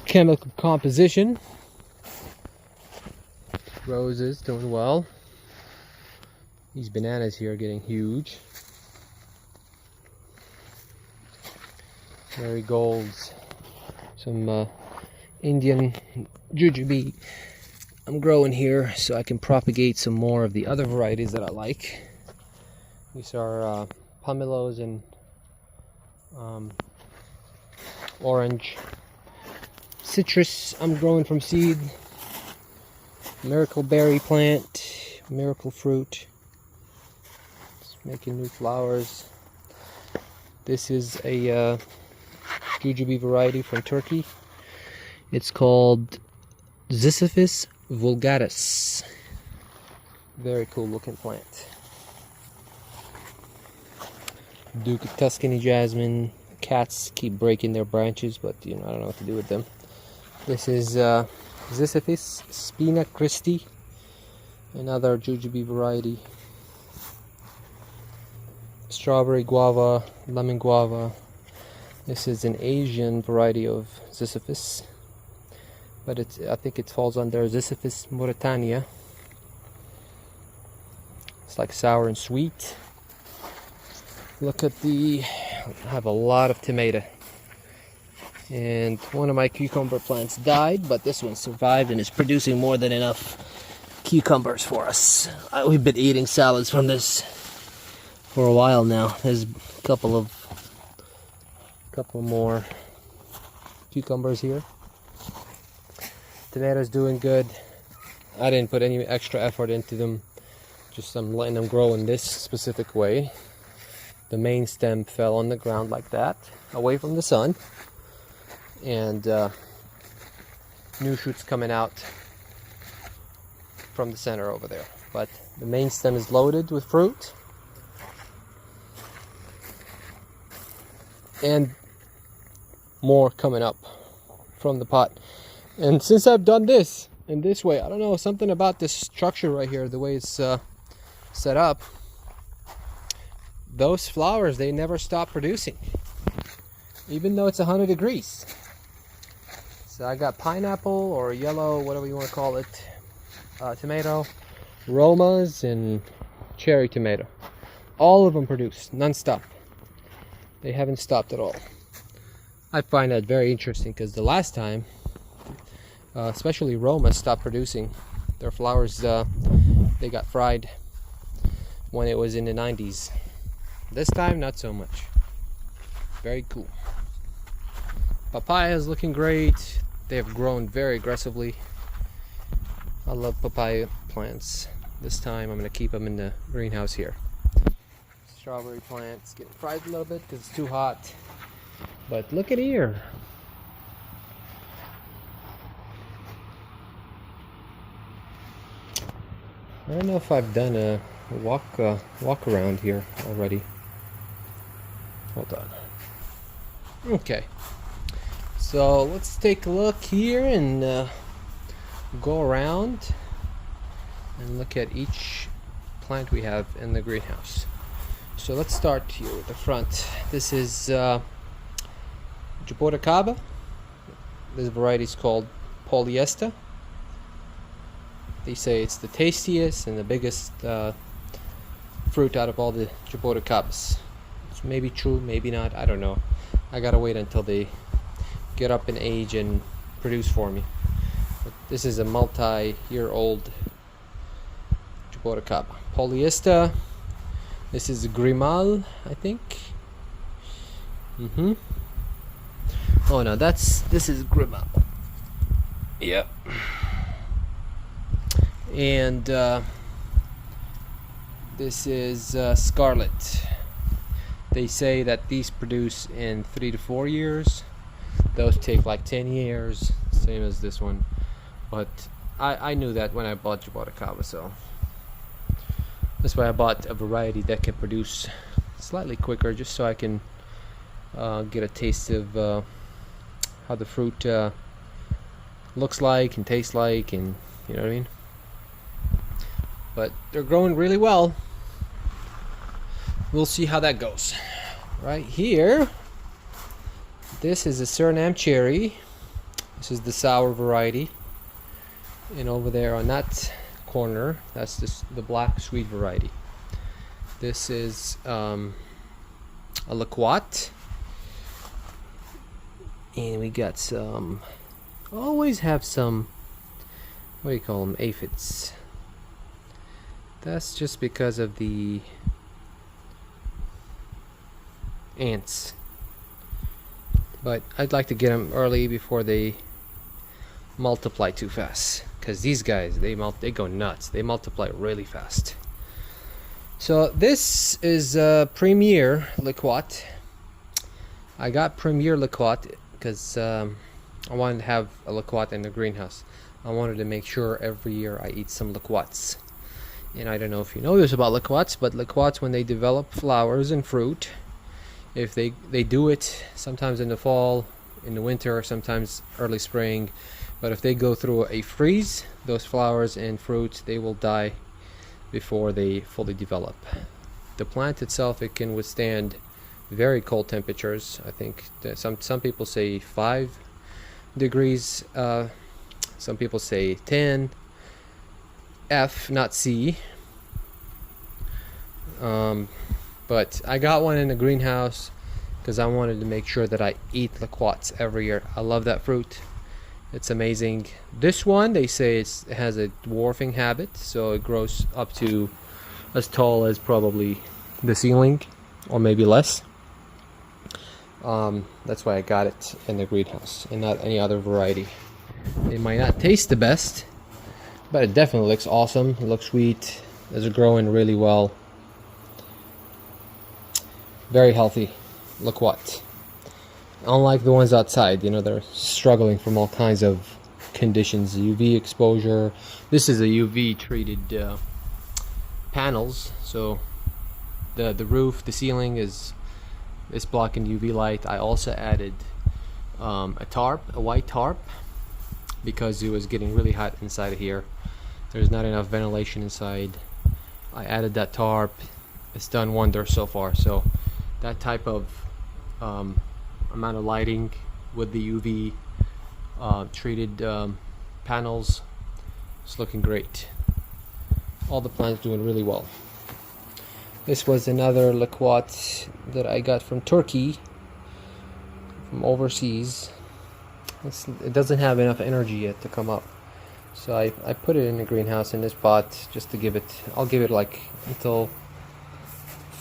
chemical composition. Roses doing well. These bananas here are getting huge. Marigolds, some Indian jujube I'm growing here so I can propagate some more of the other varieties that I like. These are pomelos and orange. Citrus I'm growing from seed. Miracle berry plant, miracle fruit. It's making new flowers. This is a jujube variety from Turkey. It's called Ziziphus vulgaris. Very cool looking plant. Duke of Tuscany jasmine. Cats keep breaking their branches, but you know, I don't know what to do with them. This is Ziziphus spina Christi, another jujube variety. Strawberry guava, lemon guava. This is an Asian variety of Ziziphus, but I think it falls under Ziziphus mauritania. It's like sour and sweet. Look at I have a lot of tomato. And one of my cucumber plants died, but this one survived and is producing more than enough cucumbers for us. We've been eating salads from this for a while now. There's a couple more cucumbers here. Tomatoes doing good. I didn't put any extra effort into them. Just I'm letting them grow in this specific way. The main stem fell on the ground like that, away from the sun, and new shoots coming out from the center over there. But the main stem is loaded with fruit, and more coming up from the pot. And since I've done this in this way, I don't know, something about this structure right here, the way it's set up, those flowers, they never stop producing, even though it's 100 degrees. So I got pineapple or yellow, whatever you want to call it, tomato, Romas, and cherry tomato. All of them produce non-stop. They haven't stopped at all. I find that very interesting because the last time, especially Roma, stopped producing. Their flowers, they got fried when it was in the 90s. This time, not so much. Very cool. Papaya is looking great. They have grown very aggressively. I love papaya plants. This time, I'm going to keep them in the greenhouse here. Strawberry plants getting fried a little bit because it's too hot. But look at here. I don't know if I've done a walk around here already. Hold on. Okay. So let's take a look here and go around and look at each plant we have in the greenhouse. So let's start here with the front. This is Jaboticaba. This variety is called Polyesta. They say it's the tastiest and the biggest fruit out of all the Jaboticabas. It's maybe true, maybe not, I don't know. I gotta wait until they get up in age and produce for me. But this is a multi-year-old Jaboticaba. Polyesta. This is Grimal, I think. Oh no, this is Grimal. Yep. And this is Scarlet. They say that these produce in 3 to 4 years. Those take like 10 years, same as this one. But I knew that when I bought Jaboticaba, so that's why I bought a variety that can produce slightly quicker, just so I can get a taste of how the fruit looks like and tastes like, and you know what I mean. But they're growing really well. We'll see how that goes. Right here, this is a Suriname cherry. This is the sour variety. And over there on that corner, that's the black sweet variety. This is a Liquat. And we got some, always have some, what do you call them, aphids. That's just because of the ants. But I'd like to get them early before they multiply too fast, because these guys, they go nuts. They multiply really fast. So this is Premier Liquat. I got Premier Liquat because I wanted to have a Liquat in the greenhouse. I wanted to make sure every year I eat some Liquats. And I don't know if you know this about Liquats, but Liquats, when they develop flowers and fruit, if they do it sometimes in the fall, in the winter, sometimes early spring, but if they go through a freeze, those flowers and fruits, they will die before they fully develop. The plant itself, it can withstand very cold temperatures. I think that some people say 5 degrees, some people say 10 F, not C. But I got one in the greenhouse because I wanted to make sure that I eat Liquats every year. I love that fruit. It's amazing. This one, they say it has a dwarfing habit, so it grows up to as tall as probably the ceiling, or maybe less. That's why I got it in the greenhouse and not any other variety. It might not taste the best, but it definitely looks awesome. It looks sweet. It's growing really well. Very healthy Liquat. Unlike the ones outside, you know, they're struggling from all kinds of conditions, UV exposure. This is a UV treated panels, so the roof, the ceiling is blocking UV light. I also added a tarp, a white tarp, because it was getting really hot inside of here. There's not enough ventilation inside. I added that tarp. It's done wonders so far. So that type of amount of lighting with the UV treated panels, it's looking great. All the plants doing really well. This was another Liquat that I got from Turkey, from overseas. It doesn't have enough energy yet to come up, so I put it in the greenhouse in this pot just to give it, I'll give it like until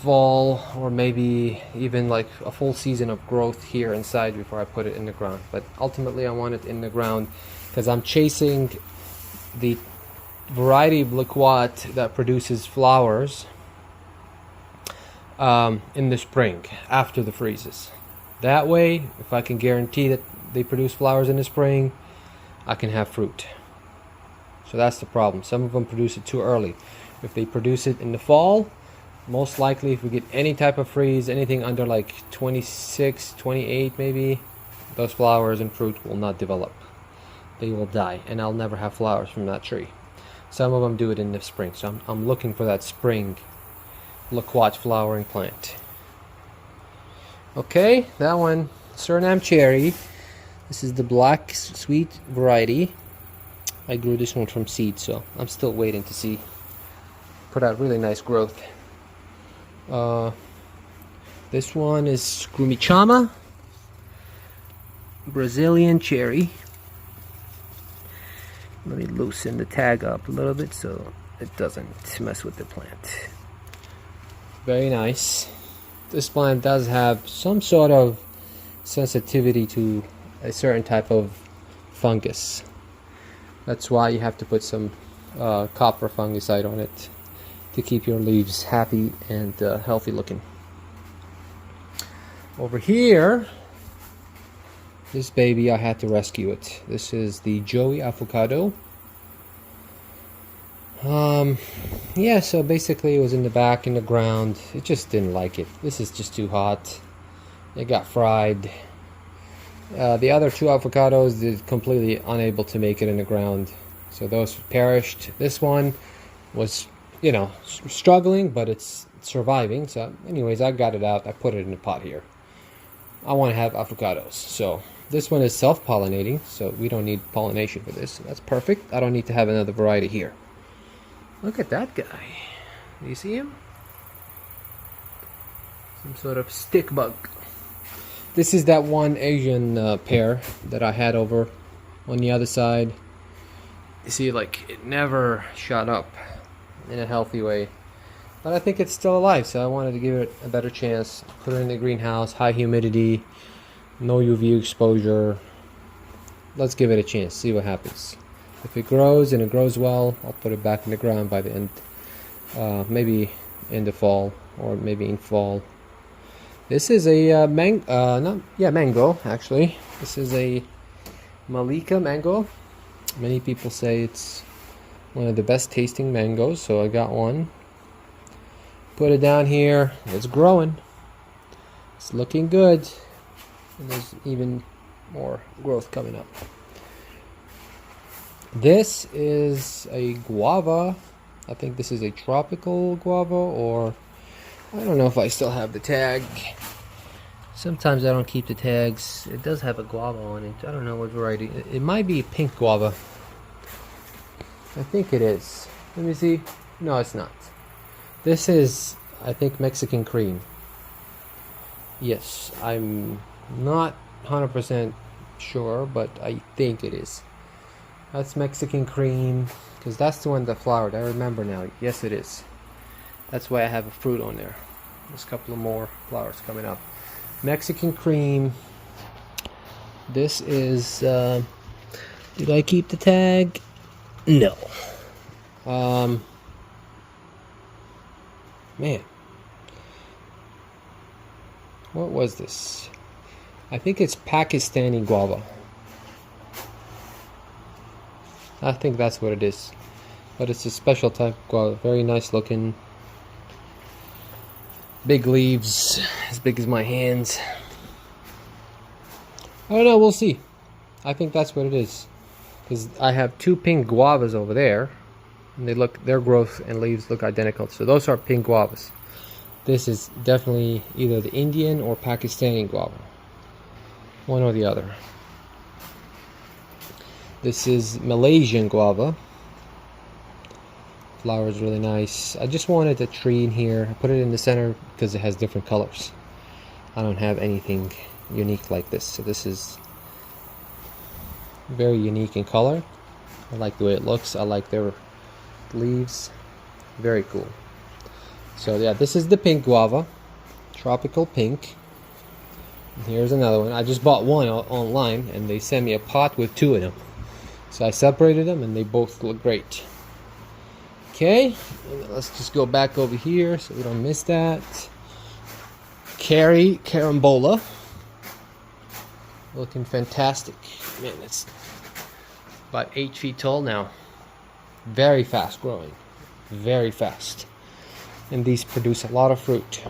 fall, or maybe even like a full season of growth here inside before I put it in the ground. But ultimately I want it in the ground because I'm chasing the variety of Liquat that produces flowers in the spring after the freezes. That way, if I can guarantee that they produce flowers in the spring, I can have fruit. So that's the problem. Some of them produce it too early. If they produce it in the fall, most likely if we get any type of freeze, anything under like 26, 28 maybe, those flowers and fruit will not develop. They will die, and I'll never have flowers from that tree. Some of them do it in the spring, so I'm looking for that spring loquat flowering plant. Okay, that one, Suriname cherry. This is the black sweet variety. I grew this one from seed, so I'm still waiting to see. Put out really nice growth. This one is Grumichama, Brazilian cherry. Let me loosen the tag up a little bit so it doesn't mess with the plant. Very nice. This plant does have some sort of sensitivity to a certain type of fungus. That's why you have to put some copper fungicide on it to keep your leaves happy and healthy looking. Over here, this baby, I had to rescue it. This is the Joey avocado. Yeah, so basically it was in the back in the ground. It just didn't like it. This is just too hot. It got fried. The other two avocados did completely unable to make it in the ground, so those perished. This one was, you know, struggling, but it's surviving. So anyways, I got it out. I put it in a pot here. I want to have avocados, so this one is self-pollinating, so we don't need pollination for this. So that's perfect. I don't need to have another variety here. Look at that guy. Do you see him? Some sort of stick bug. This is that one Asian pear that I had over on the other side. You see, like, it never shot up in a healthy way. But I think it's still alive, so I wanted to give it a better chance. Put it in the greenhouse, high humidity, no UV exposure. Let's give it a chance, see what happens. If it grows and it grows well, I'll put it back in the ground by the end, maybe in the fall or maybe in fall. This is a mango actually. This is a Malika mango. Many people say it's one of the best tasting mangoes, so I got one. Put it down here. It's growing. It's looking good. And there's even more growth coming up. This is a guava. I think this is a tropical guava, or I don't know if I still have the tag. Sometimes I don't keep the tags. It does have a guava on it. I don't know what variety. It might be a pink guava. I think it is. Let me see. No, it's not. This is, I think, Mexican cream. Yes, I'm not 100% sure, but I think it is. That's Mexican cream, because that's the one that flowered. I remember now. Yes, it is. That's why I have a fruit on there. There's a couple of more flowers coming up. Mexican cream. This is, did I keep the tag? No. Man. What was this? I think it's Pakistani guava. I think that's what it is. But it's a special type of guava. Very nice looking. Big leaves. As big as my hands. I don't know. We'll see. I think that's what it is. Because I have two pink guavas over there. And they look, their growth and leaves look identical. So those are pink guavas. This is definitely either the Indian or Pakistani guava. One or the other. This is Malaysian guava. Flower is really nice. I just wanted a tree in here. I put it in the center because it has different colors. I don't have anything unique like this. So this is very unique in color. I like the way it looks. I like their leaves. Very cool. So yeah, this is the pink guava. Tropical pink. And here's another one. I just bought one online and they sent me a pot with two of them. So I separated them and they both look great. Okay, let's just go back over here so we don't miss that. Carambola. Looking fantastic. Man, it's about 8 feet tall now. Very fast growing. Very fast. And these produce a lot of fruit.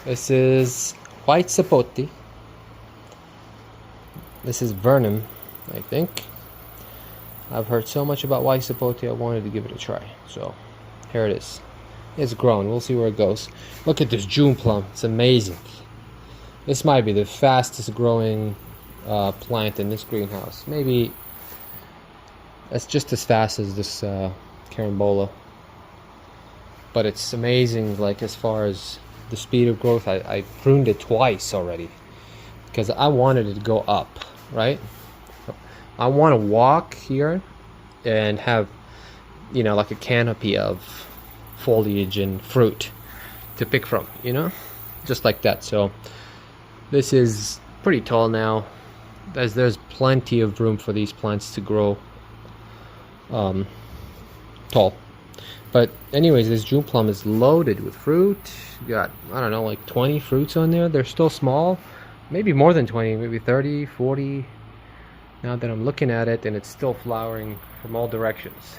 This is white sapote. This is Vernum, I think. I've heard so much about white sapote, I wanted to give it a try. So here it is. It's grown. We'll see where it goes. Look at this June plum. It's amazing. This might be the fastest growing plant in this greenhouse. Maybe it's just as fast as this carambola. But it's amazing, like as far as the speed of growth. I pruned it twice already because I wanted it to go up, right? I want to walk here and have, you know, like a canopy of foliage and fruit to pick from, you know, just like that. So this is pretty tall now, as there's plenty of room for these plants to grow tall. But anyways, this June plum is loaded with fruit. You got, I don't know, like 20 fruits on there. They're still small, maybe more than 20, maybe 30, 40. Now that I'm looking at it, and it's still flowering from all directions.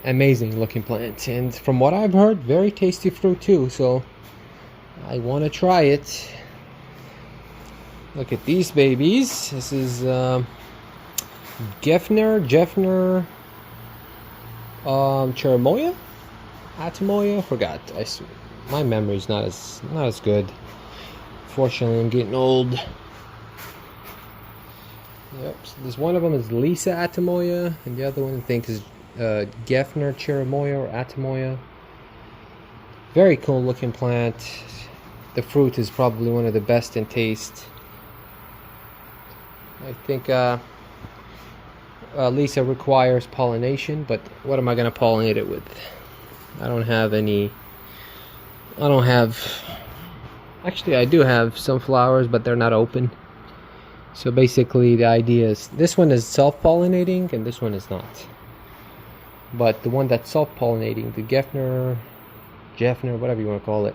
Amazing looking plant, and from what I've heard, very tasty fruit too, so I want to try it. Look at these babies. This is Jeffner Cherimoya? Atamoya? Forgot. My memory's not as good. Fortunately, I'm getting old. Yep, so there's one of them is Lisa Atamoya, and the other one I think is Jeffner Cherimoya or Atamoya. Very cool looking plant. The fruit is probably one of the best in taste. I think Lisa requires pollination, but what am I going to pollinate it with? Actually I do have some flowers, but they're not open. So basically the idea is this one is self-pollinating and this one is not. But the one that's self-pollinating, the Jeffner, whatever you want to call it,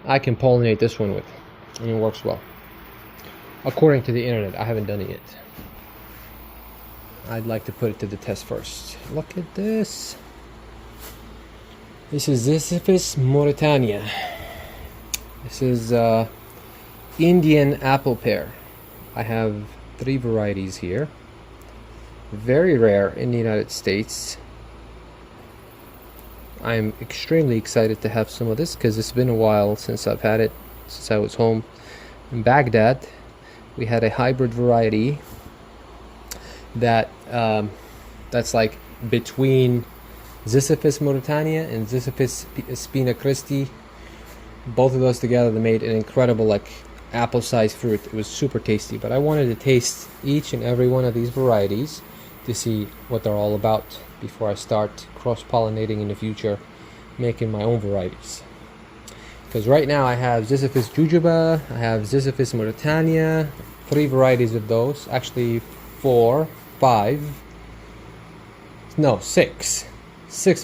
I can pollinate this one with, and it works well. According to the internet, I haven't done it yet. I'd like to put it to the test first. Look at this. This is Ziziphus Mauritania. This is Indian apple pear. I have 3 varieties here. Very rare in the United States. I'm extremely excited to have some of this because it's been a while since I've had it, since I was home in Baghdad. We had a hybrid variety that's like between Ziziphus Mauritania and Ziziphus Spina Christi. Both of those together, they made an incredible like apple-sized fruit. It was super tasty, but I wanted to taste each and every one of these varieties to see what they're all about before I start cross-pollinating in the future, making my own varieties. Because right now I have Ziziphus Jujube, I have Ziziphus Mauritania, 3 varieties of those, actually 6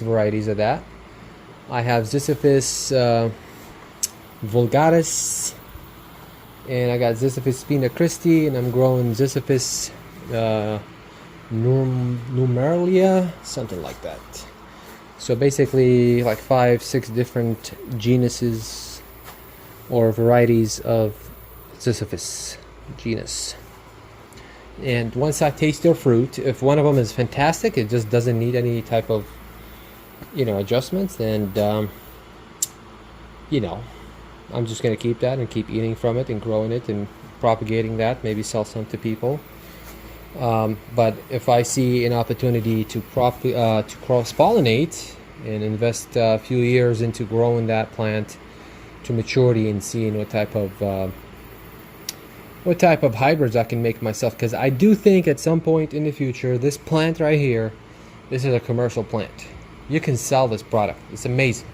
varieties of that. I have Ziziphus vulgaris, and I got Ziziphus Spina Christi, and I'm growing Ziziphus Numeralia, something like that. So basically like 5-6 different genuses or varieties of Ziziphus genus. And once I taste their fruit, if one of them is fantastic, it just doesn't need any type of, you know, adjustments, and you know, I'm just going to keep that and keep eating from it and growing it and propagating that, maybe sell some to people. But if I see an opportunity to cross-pollinate and invest a few years into growing that plant to maturity and seeing what type of hybrids I can make myself, because I do think at some point in the future, this plant right here, this is a commercial plant. You can sell this product. It's amazing.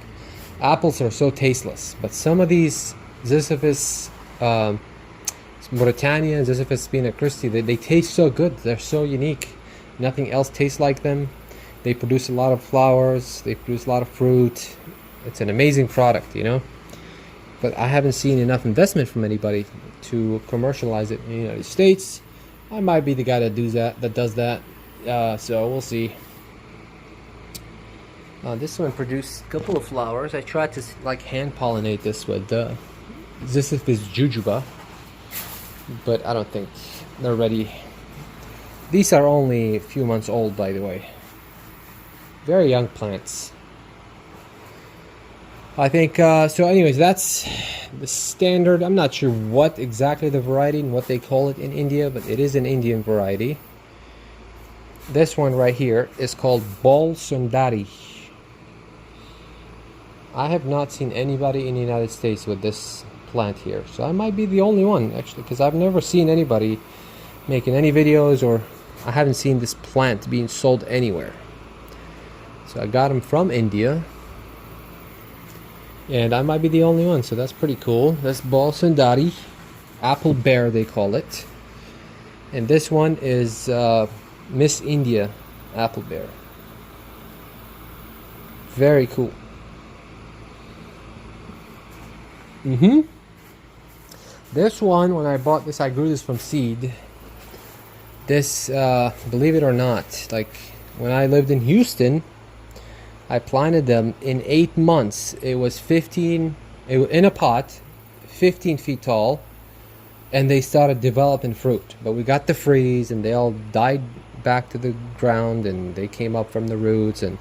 Apples are so tasteless, but some of these Ziziphus Mauritania, Ziziphus Spina Christi, they taste so good. They're so unique. Nothing else tastes like them. They produce a lot of flowers. They produce a lot of fruit. It's an amazing product, you know. But I haven't seen enough investment from anybody to commercialize it in the United States. I might be the guy that does that. So we'll see. This one produced a couple of flowers. I tried to like hand pollinate this with Ziziphus jujube, but I don't think they're ready. These are only a few months old, by the way. Very young plants. I think, so anyways, that's the standard. I'm not sure what exactly the variety and what they call it in India, but it is an Indian variety. This one right here is called Bal Sundari. I have not seen anybody in the United States with this plant here, so I might be the only one actually, because I've never seen anybody making any videos, or I haven't seen this plant being sold anywhere. So I got them from India, and I might be the only one, so that's pretty cool. That's Bal Sundari, apple bear they call it, and this one is Miss India apple bear. Very cool. This one, when I bought this, I grew this from seed. This, believe it or not, like when I lived in Houston, I planted them in 8 months. It was 15, in a pot, 15 feet tall, and they started developing fruit. But we got the freeze, and they all died back to the ground, and they came up from the roots. And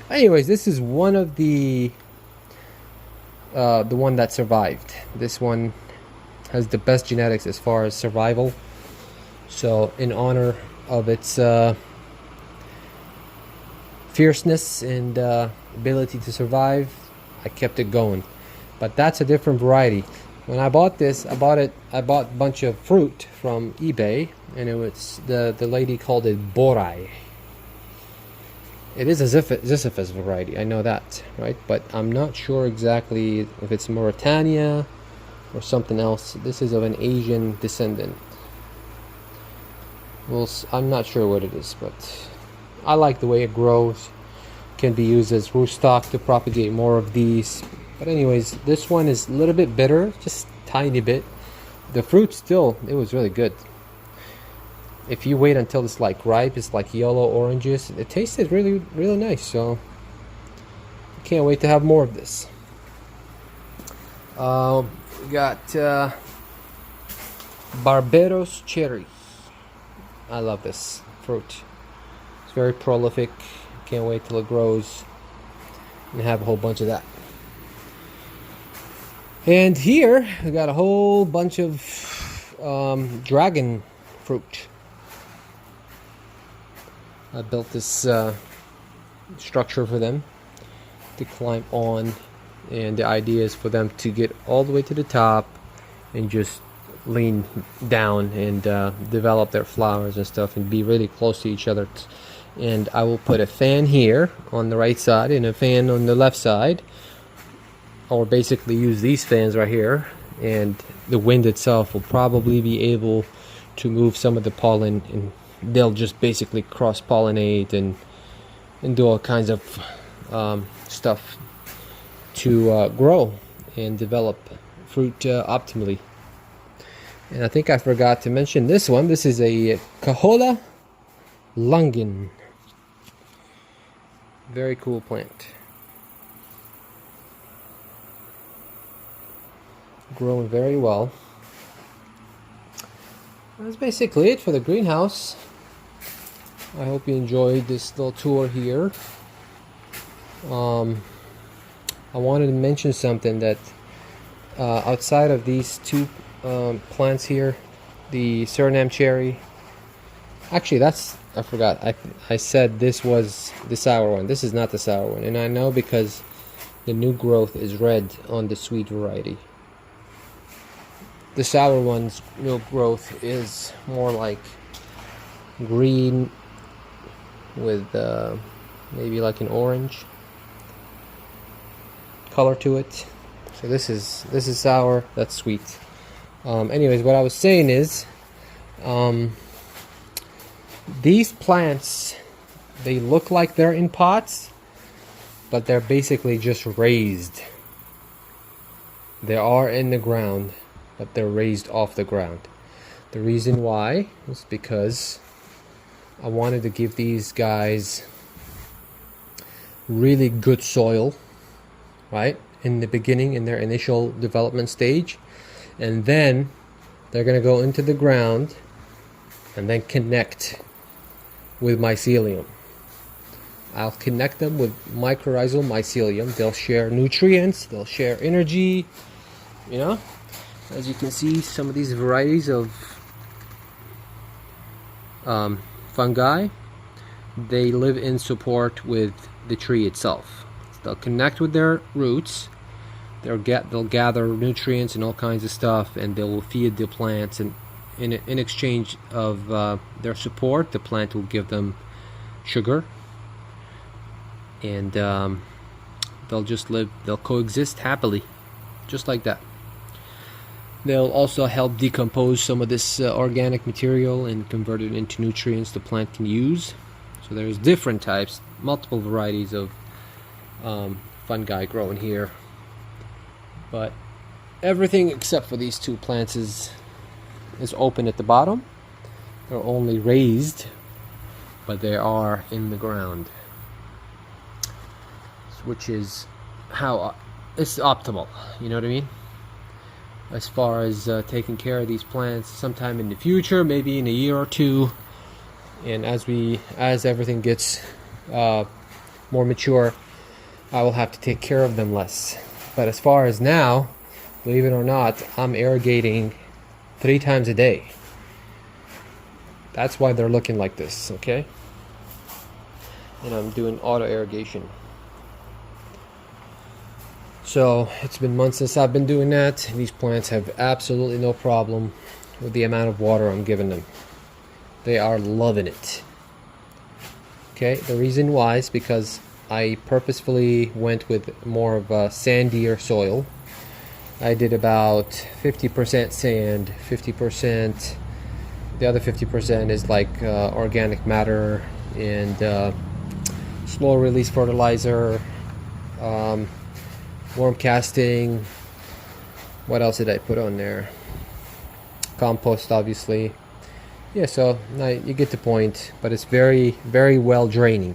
anyways, this is one of the one that survived. This one has the best genetics as far as survival. So in honor of its fierceness and ability to survive, I kept it going. But that's a different variety. When I bought this, I bought a bunch of fruit from eBay, and it was the lady called it Borai. It is a Ziziphus variety, I know that, right? But I'm not sure exactly if it's Mauritania or something else. This is of an Asian descendant. Well, I'm not sure what it is, but I like the way it grows. Can be used as rootstock to propagate more of these. But anyways, this one is a little bit bitter, just tiny bit. The fruit still, it was really good. If you wait until it's like ripe, it's like yellow oranges. It tasted really, really nice. So I can't wait to have more of this. We got Barbados cherry. I love this fruit. It's very prolific. Can't wait till it grows and have a whole bunch of that. And here we got a whole bunch of dragon fruit. I built this structure for them to climb on, and the idea is for them to get all the way to the top and just lean down and develop their flowers and stuff and be really close to each other. And I will put a fan here on the right side and a fan on the left side, or basically use these fans right here, and the wind itself will probably be able to move some of the pollen, and they'll just basically cross-pollinate and do all kinds of stuff to grow and develop fruit optimally. And I think I forgot to mention this one. This is a Cahola Lungin. Very cool plant. Growing very well. That's basically it for the greenhouse. I hope you enjoyed this little tour here. I wanted to mention something that outside of these two plants here, the Suriname cherry. Actually, I forgot. I said this was the sour one. This is not the sour one, and I know because the new growth is red on the sweet variety. The sour one's new growth is more like green with maybe like an orange color to it. So this is sour, that's sweet. Anyways, what I was saying is these plants, they look like they're in pots, but they're basically just raised. They are in the ground, but they're raised off the ground. The reason why is because I wanted to give these guys really good soil, right, in the beginning, in their initial development stage, and then they're going to go into the ground and then connect with mycelium. I'll connect them with mycorrhizal mycelium. They'll share nutrients, they'll share energy, you know. As you can see, some of these varieties of fungi, they live in support with the tree itself. So they'll connect with their roots, they'll gather nutrients and all kinds of stuff, and they will feed the plants, and in exchange of their support, the plant will give them sugar, and they'll just live, they'll coexist happily, just like that. They'll also help decompose some of this organic material and convert it into nutrients the plant can use. So there's different types, multiple varieties of fungi growing here, but everything except for these two plants is open at the bottom. They're only raised, but they are in the ground, which is how it's optimal, you know what I mean, as far as taking care of these plants sometime in the future, maybe in a year or two, and as everything gets more mature, I will have to take care of them less. But as far as now, believe it or not, I'm irrigating 3 times a day. That's why they're looking like this, okay? And I'm doing auto irrigation. So it's been months since I've been doing that. These plants have absolutely no problem with the amount of water I'm giving them. They are loving it. Okay, the reason why is because I purposefully went with more of a sandier soil. I did about 50% sand, 50%, the other 50% is like organic matter and slow release fertilizer, worm casting. What else did I put on there? Compost, obviously. Yeah, so you get the point, but it's very, very well draining.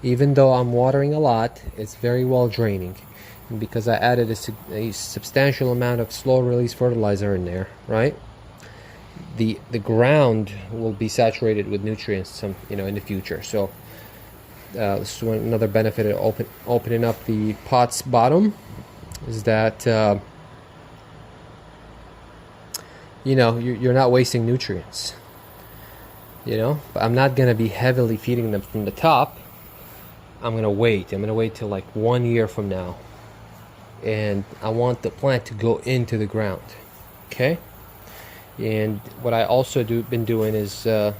Even though I'm watering a lot, it's very well draining. And because I added a substantial amount of slow release fertilizer in there, right? The ground will be saturated with nutrients in the future. So this is another benefit of opening up the pot's bottom, is that you're not wasting nutrients. But I'm not gonna be heavily feeding them from the top. I'm gonna wait till like 1 year from now, and I want the plant to go into the ground. Okay. And what I also been doing is I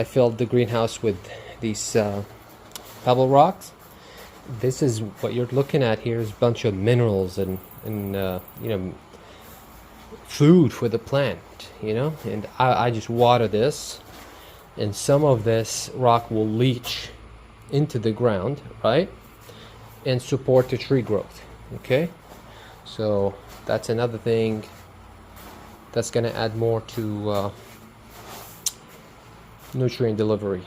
filled the greenhouse with these pebble rocks. This is what you're looking at here, is a bunch of minerals and food for the plant, and I just water this, and some of this rock will leach into the ground, right, and support the tree growth. Okay, so that's another thing that's going to add more to nutrient delivery.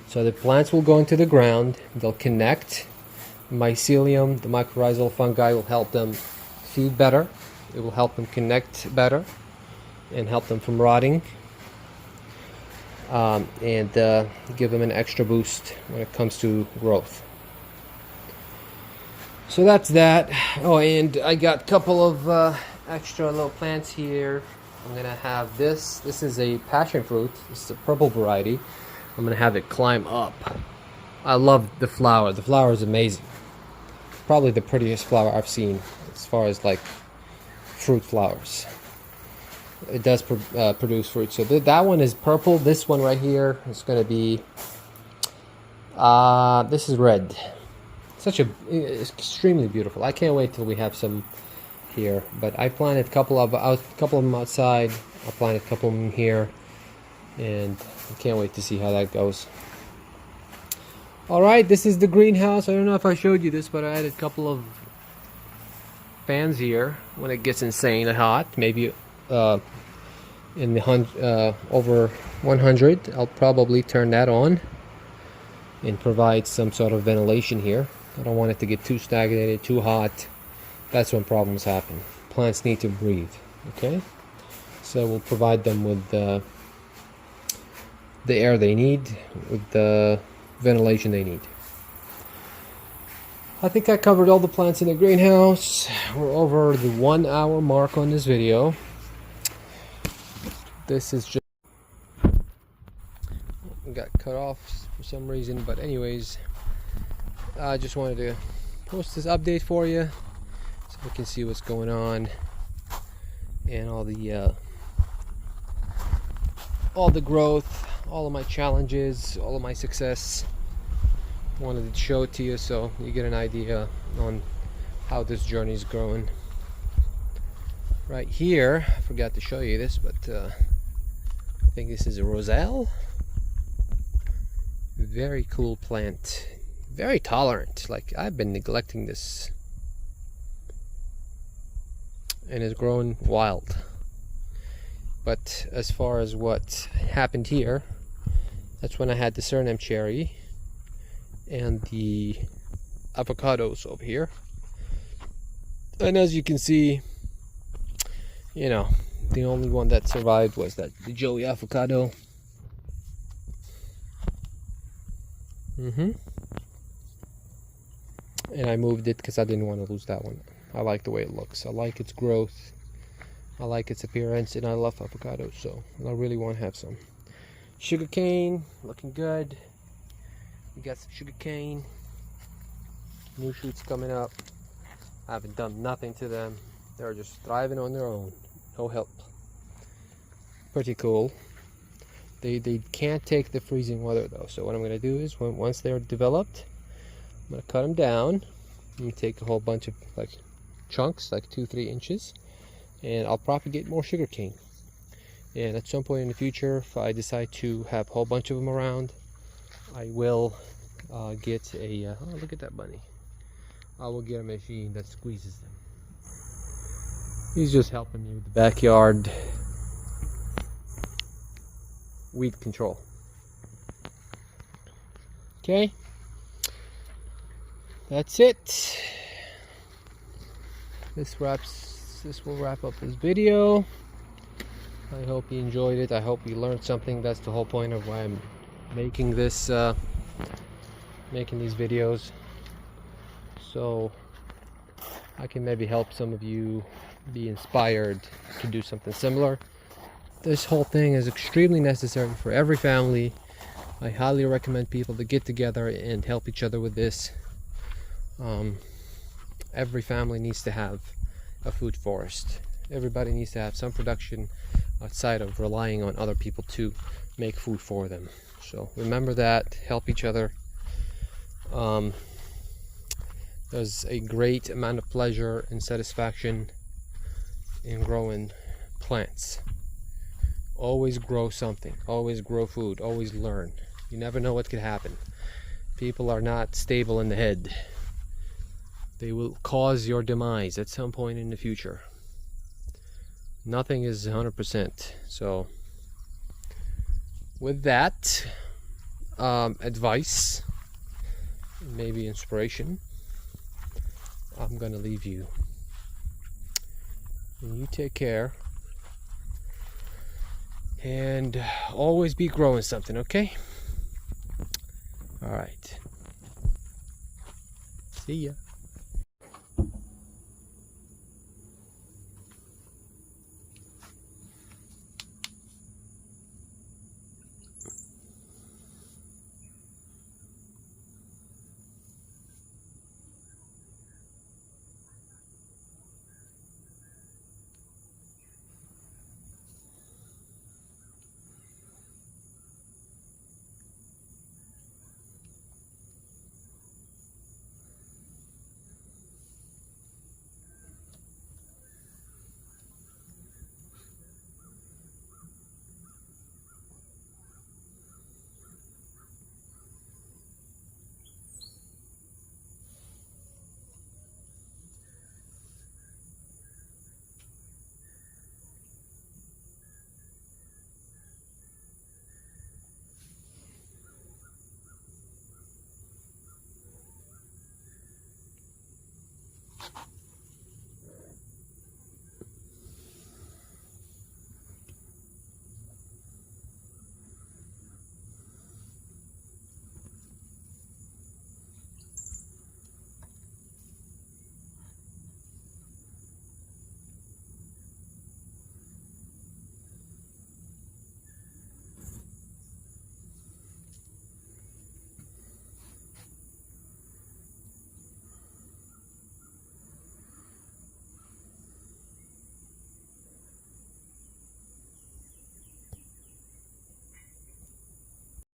So the plants will go into the ground, they'll connect. Mycelium, the mycorrhizal fungi, will help them feed better. It will help them connect better and help them from rotting, and give them an extra boost when it comes to growth. So that's that. Oh, and I got a couple of extra little plants here. I'm gonna have this. This is a passion fruit. This is a purple variety. I'm gonna have it climb up. I love the flower. The flower is amazing. Probably the prettiest flower I've seen as far as like fruit flowers. It does produce fruit. So that one is purple. This one right here is going to be this is red. It's extremely beautiful. I can't wait till we have some here. But I planted a couple of them outside. I planted a couple of them here, and I can't wait to see how that goes. All right, this is the greenhouse. I don't know if I showed you this, but I added a couple of fans here. When it gets insanely hot, maybe in the over 100, I'll probably turn that on. and provide some sort of ventilation here. I don't want it to get too stagnated, too hot. That's when problems happen. Plants need to breathe, okay? So we'll provide them with the air they need, with the ventilation they need. I think I covered all the plants in the greenhouse. We're over the 1 hour mark on this video. This is just got cut off for some reason, but anyways, I just wanted to post this update for you so you can see what's going on and all the growth, all of my challenges, all of my success. Wanted to show it to you so you get an idea on how this journey is growing. Right here, I forgot to show you this, but I think this is a roselle. Very cool plant, very tolerant. Like, I've been neglecting this and it's growing wild. But as far as what happened here, that's when I had the Suriname cherry and the avocados over here. And as you can see, you know, the only one that survived was the Joey avocado. And I moved it because I didn't want to lose that one. I like the way it looks. I like its growth. I like its appearance, and I love avocados, so I really want to have some. Sugarcane, looking good. We got some sugarcane. New shoots coming up. I haven't done nothing to them. They're just thriving on their own. No help. Pretty cool. They can't take the freezing weather though, so what I'm going to do is once they're developed, I'm going to cut them down. I'm going to take a whole bunch of like chunks, like 2-3 inches, and I'll propagate more sugarcane. And at some point in the future, if I decide to have a whole bunch of them around, I will get a oh, look at that bunny. I will get a machine that squeezes them. He's just helping me with the backyard weed control. Okay, that's it. This will wrap up this video. I hope you enjoyed it. I hope you learned something. That's the whole point of why I'm making this making these videos, so I can maybe help some of you be inspired to do something similar. This whole thing is extremely necessary for every family. I highly recommend people to get together and help each other with this. Every family needs to have a food forest. Everybody needs to have some production outside of relying on other people to make food for them. So remember that, help each other. There's a great amount of pleasure and satisfaction in growing plants. Always grow something, always grow food, always learn. You never know what could happen. People are not stable in the head. They will cause your demise at some point in the future. Nothing is 100%. So with that advice, maybe inspiration, I'm gonna leave you. And you take care. And always be growing something, okay? All right. See ya.